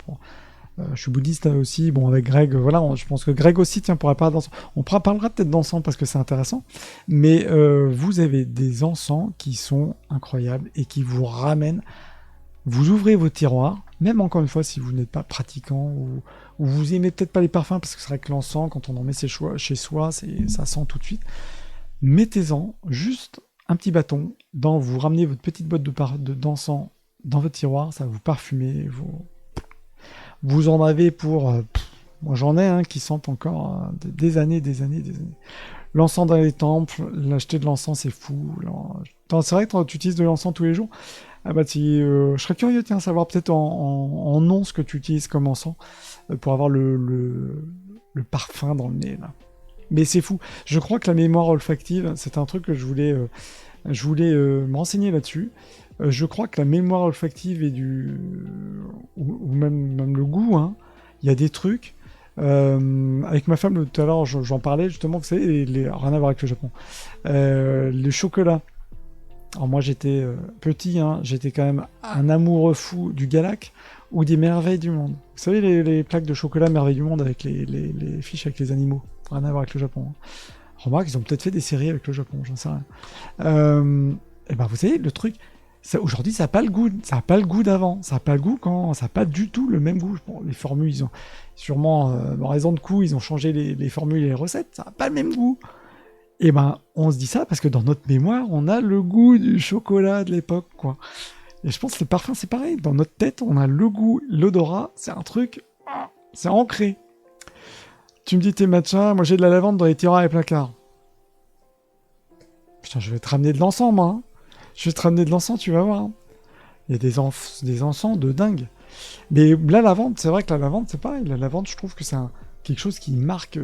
Je suis bouddhiste aussi, bon avec Greg, voilà, je pense que Greg aussi, tiens, pourrait parler d'encens. On parlera peut-être d'encens parce que c'est intéressant, mais vous avez des encens qui sont incroyables et qui vous ramènent. Vous ouvrez vos tiroirs, même encore une fois si vous n'êtes pas pratiquant ou vous aimez peut-être pas les parfums parce que c'est vrai que l'encens, quand on en met chez soi, ça sent tout de suite. Mettez-en juste un petit bâton, vous ramenez votre petite boîte d'encens dans votre tiroir, ça va vous parfumer, vous en avez pour... moi j'en ai qui sentent encore des années. L'encens dans les temples, l'acheter de l'encens c'est fou. C'est vrai que tu utilises de l'encens tous les jours. Ah bah je serais curieux de savoir peut-être en nom ce que tu utilises comme encens pour avoir le parfum dans le nez là. Mais c'est fou. Je crois que la mémoire olfactive, c'est un truc que je voulais me renseigner là-dessus. Je crois que la mémoire olfactive et ou même le goût, il y a des trucs. Avec ma femme tout à l'heure, j'en parlais justement, que c'est rien à voir avec le Japon. Le chocolat. Alors moi j'étais petit, j'étais quand même un amoureux fou du Galac ou des merveilles du monde. Vous savez les plaques de chocolat merveilles du monde avec les fiches avec les animaux. Rien à voir avec le Japon. Remarque, ils ont peut-être fait des séries avec le Japon, j'en sais rien. Et ben vous savez, le truc, Aujourd'hui, ça n'a pas le goût, ça a pas le goût d'avant, ça n'a pas le goût ça n'a pas du tout le même goût. Bon, les formules, ils ont sûrement, en raison de coût, ils ont changé les formules et les recettes, ça n'a pas le même goût. Et ben, on se dit ça parce que dans notre mémoire, on a le goût du chocolat de l'époque, quoi. Et je pense que les parfums, c'est pareil. Dans notre tête, on a le goût, l'odorat, c'est un truc, c'est ancré. Tu me dis tes matchas, moi j'ai de la lavande dans les tiroirs et les placards. Putain, je vais te ramener de l'encens, moi. Hein. Je vais te ramener de l'encens, tu vas voir. Hein. Il y a des encens de dingue. Mais la lavande, c'est vrai que la lavande, c'est pareil. La lavande, je trouve que c'est quelque chose qui marque.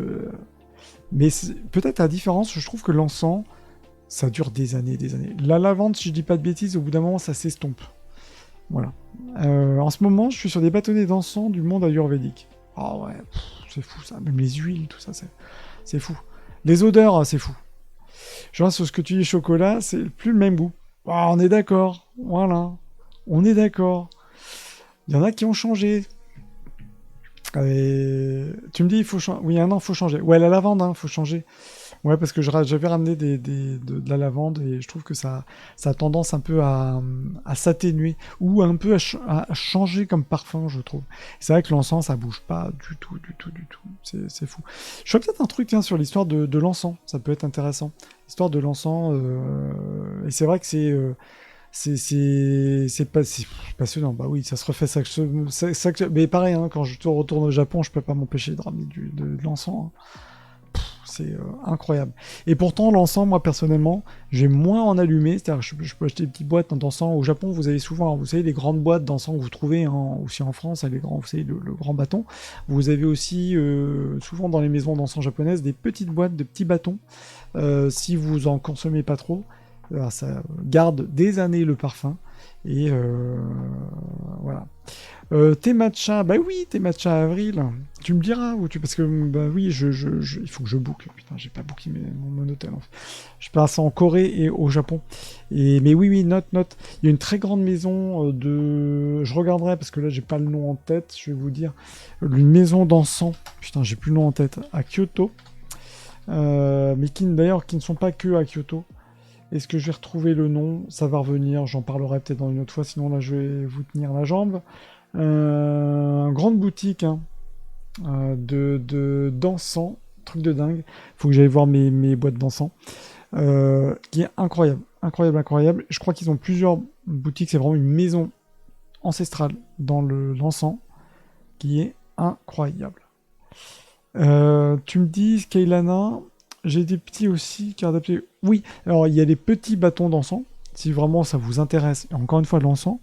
Mais peut-être à la différence, je trouve que l'encens, ça dure des années et des années. La lavande, si je dis pas de bêtises, au bout d'un moment, ça s'estompe. Voilà. En ce moment, je suis sur des bâtonnets d'encens du monde ayurvédique. Ah ouais, c'est fou ça. Même les huiles, tout ça, c'est fou. Les odeurs, c'est fou. Je vois sur ce que tu dis chocolat, c'est plus le même goût. Ah, on est d'accord. Voilà. On est d'accord. Il y en a qui ont changé. Et... Tu me dis, il faut changer. Oui, il faut changer. Ouais, la lavande, faut changer. Ouais, parce que j'avais ramené de la lavande et je trouve que ça a tendance un peu à s'atténuer ou un peu à changer comme parfum, je trouve. C'est vrai que l'encens, ça bouge pas du tout. C'est fou. Je ferais peut-être un truc tiens, sur l'histoire de l'encens. Ça peut être intéressant. L'histoire de l'encens. Et c'est vrai que c'est passionnant. Bah oui, ça se refait ça. Mais pareil, hein, quand je retourne au Japon, je peux pas m'empêcher de ramener de l'encens. Hein. C'est incroyable. Et pourtant, l'encens, moi, personnellement, j'ai moins en allumé. C'est-à-dire que je peux acheter des petites boîtes d'encens. Au Japon, vous avez souvent, vous savez, les grandes boîtes d'encens que vous trouvez aussi en France, les grands, vous savez, le grand bâton. Vous avez aussi, souvent dans les maisons d'encens japonaises, des petites boîtes de petits bâtons. Si vous en consommez pas trop, ça garde des années le parfum. Et voilà. Tes matchas, bah oui, tes matchas avril. Tu me diras parce que bah oui, il faut que je book. Putain, j'ai pas booké mon hôtel. En fait. Je passe en Corée et au Japon. Mais oui, note. Il y a une très grande maison de. Je regarderai parce que là j'ai pas le nom en tête. Je vais vous dire une maison d'encens. Putain, j'ai plus le nom en tête. À Kyoto, mais qui ne sont pas que à Kyoto. Est-ce que je vais retrouver le nom? Ça va revenir. J'en parlerai peut-être dans une autre fois. Sinon là, je vais vous tenir la jambe. Grande boutique d'encens, truc de dingue. Faut que j'aille voir mes boîtes d'encens, qui est incroyable. Je crois qu'ils ont plusieurs boutiques. C'est vraiment une maison ancestrale dans l'encens qui est incroyable. Tu me dis, Kailana, j'ai des petits aussi qui adaptés. Oui, alors il y a les petits bâtons d'encens. Si vraiment ça vous intéresse, et encore une fois, l'encens.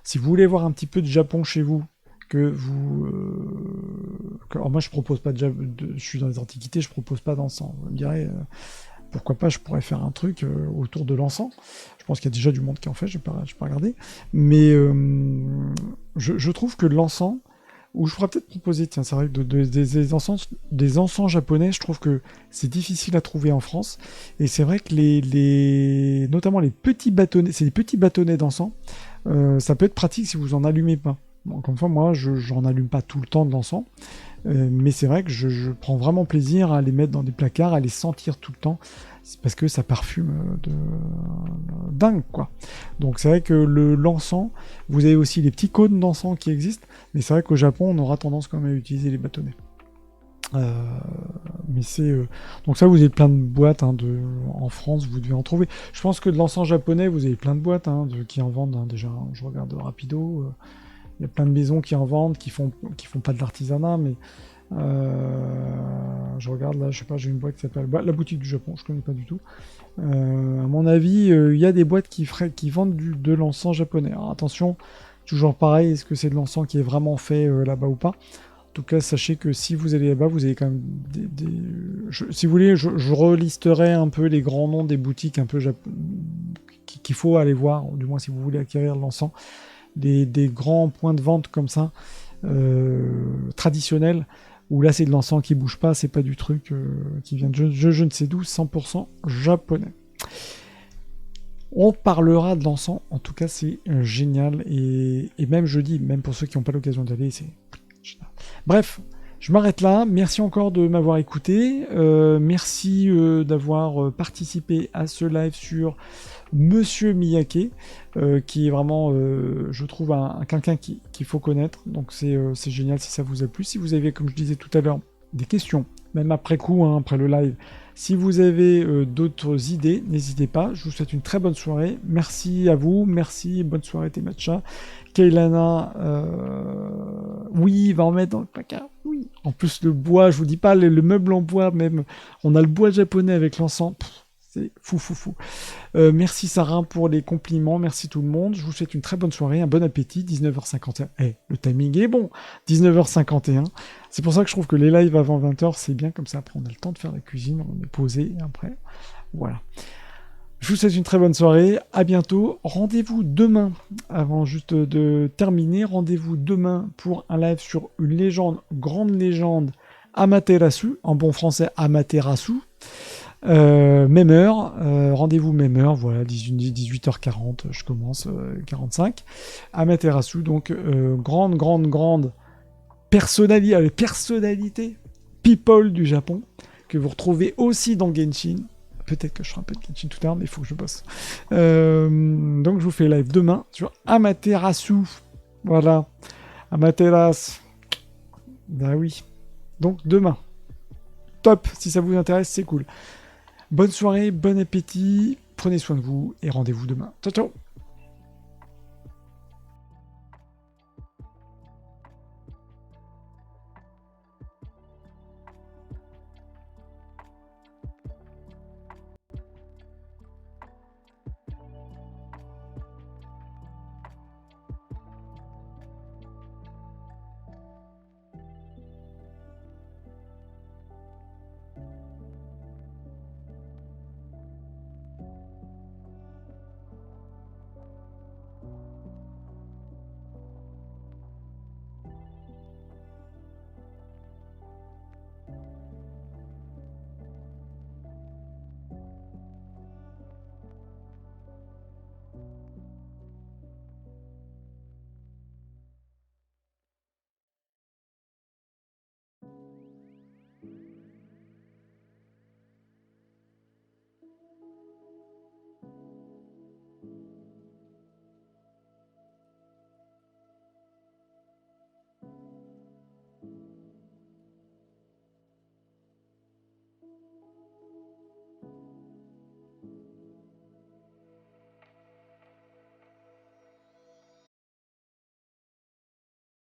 Si vous voulez voir un petit peu de Japon chez vous, alors moi je propose pas je suis dans les antiquités, je propose pas d'encens. Vous me direz, pourquoi pas, je pourrais faire un truc autour de l'encens. Je pense qu'il y a déjà du monde qui en fait, je vais pas regarder. Mais je trouve que l'encens, ou je pourrais peut-être proposer, tiens, c'est vrai que des encens japonais, je trouve que c'est difficile à trouver en France. Et c'est vrai que notamment les petits bâtonnets, c'est des petits bâtonnets d'encens. Ça peut être pratique si vous en allumez pas. Bon, comme ça, moi, j'en allume pas tout le temps de l'encens, mais c'est vrai que je prends vraiment plaisir à les mettre dans des placards, à les sentir tout le temps, c'est parce que ça parfume de dingue, quoi. Donc c'est vrai que l'encens, vous avez aussi les petits cônes d'encens qui existent, mais c'est vrai qu'au Japon, on aura tendance quand même à utiliser les bâtonnets. Mais c'est donc ça, vous avez plein de boîtes en France, vous devez en trouver. Je pense que de l'encens japonais, vous avez plein de boîtes qui en vendent déjà. Je regarde rapido, il y a plein de maisons qui en vendent, qui font pas de l'artisanat, mais je regarde là, je sais pas, j'ai une boîte qui s'appelle la boutique du Japon, je connais pas du tout. À mon avis, il y a des boîtes qui vendent de l'encens japonais. Alors attention, toujours pareil, est-ce que c'est de l'encens qui est vraiment fait là-bas ou pas? En tout cas, sachez que si vous allez là-bas, vous avez quand même si vous voulez, je relisterai un peu les grands noms des boutiques un peu qu'il faut aller voir, du moins si vous voulez acquérir l'encens. Des grands points de vente comme ça, traditionnels, où là c'est de l'encens qui bouge pas, c'est pas du truc qui vient de je ne sais d'où, 100% japonais. On parlera de l'encens, en tout cas c'est génial, et même je dis, même pour ceux qui n'ont pas l'occasion d'aller, c'est génial. Bref, Je m'arrête là. Merci encore de m'avoir écouté. Merci d'avoir participé à ce live sur Monsieur Miyake, qui est vraiment, je trouve, quelqu'un qu'il faut connaître. Donc c'est génial si ça vous a plu. Si vous avez, comme je disais tout à l'heure, des questions, même après coup, hein, après le live, si vous avez d'autres idées, n'hésitez pas. Je vous souhaite une très bonne soirée. Merci à vous. Merci. Bonne soirée, Temacha. Kailana, oui, il va en mettre dans le placard. Oui. En plus, le bois, je vous dis pas, le meuble en bois, même, on a le bois japonais avec l'encens. C'est fou. Merci Sarah pour les compliments. Merci tout le monde. Je vous souhaite une très bonne soirée, un bon appétit. 19h51. Le timing est bon. 19h51. C'est pour ça que je trouve que les lives avant 20h, c'est bien. Comme ça, après, on a le temps de faire la cuisine. On est posé. Et après, voilà. Je vous souhaite une très bonne soirée. À bientôt. Rendez-vous demain. Avant juste de terminer, rendez-vous demain pour un live sur une légende, grande légende, Amaterasu. En bon français, Amaterasu. Même heure, rendez-vous même heure, voilà, 18h40, je commence, 45. Amaterasu, donc grande personnalité, people du Japon, que vous retrouvez aussi dans Genshin. Peut-être que je ferai un peu de Genshin tout à l'heure, mais il faut que je bosse. Donc je vous fais live demain sur Amaterasu. Voilà. Amaterasu. Bah oui. Donc demain. Top, si ça vous intéresse, c'est cool. Bonne soirée, bon appétit, prenez soin de vous et rendez-vous demain. Ciao ciao.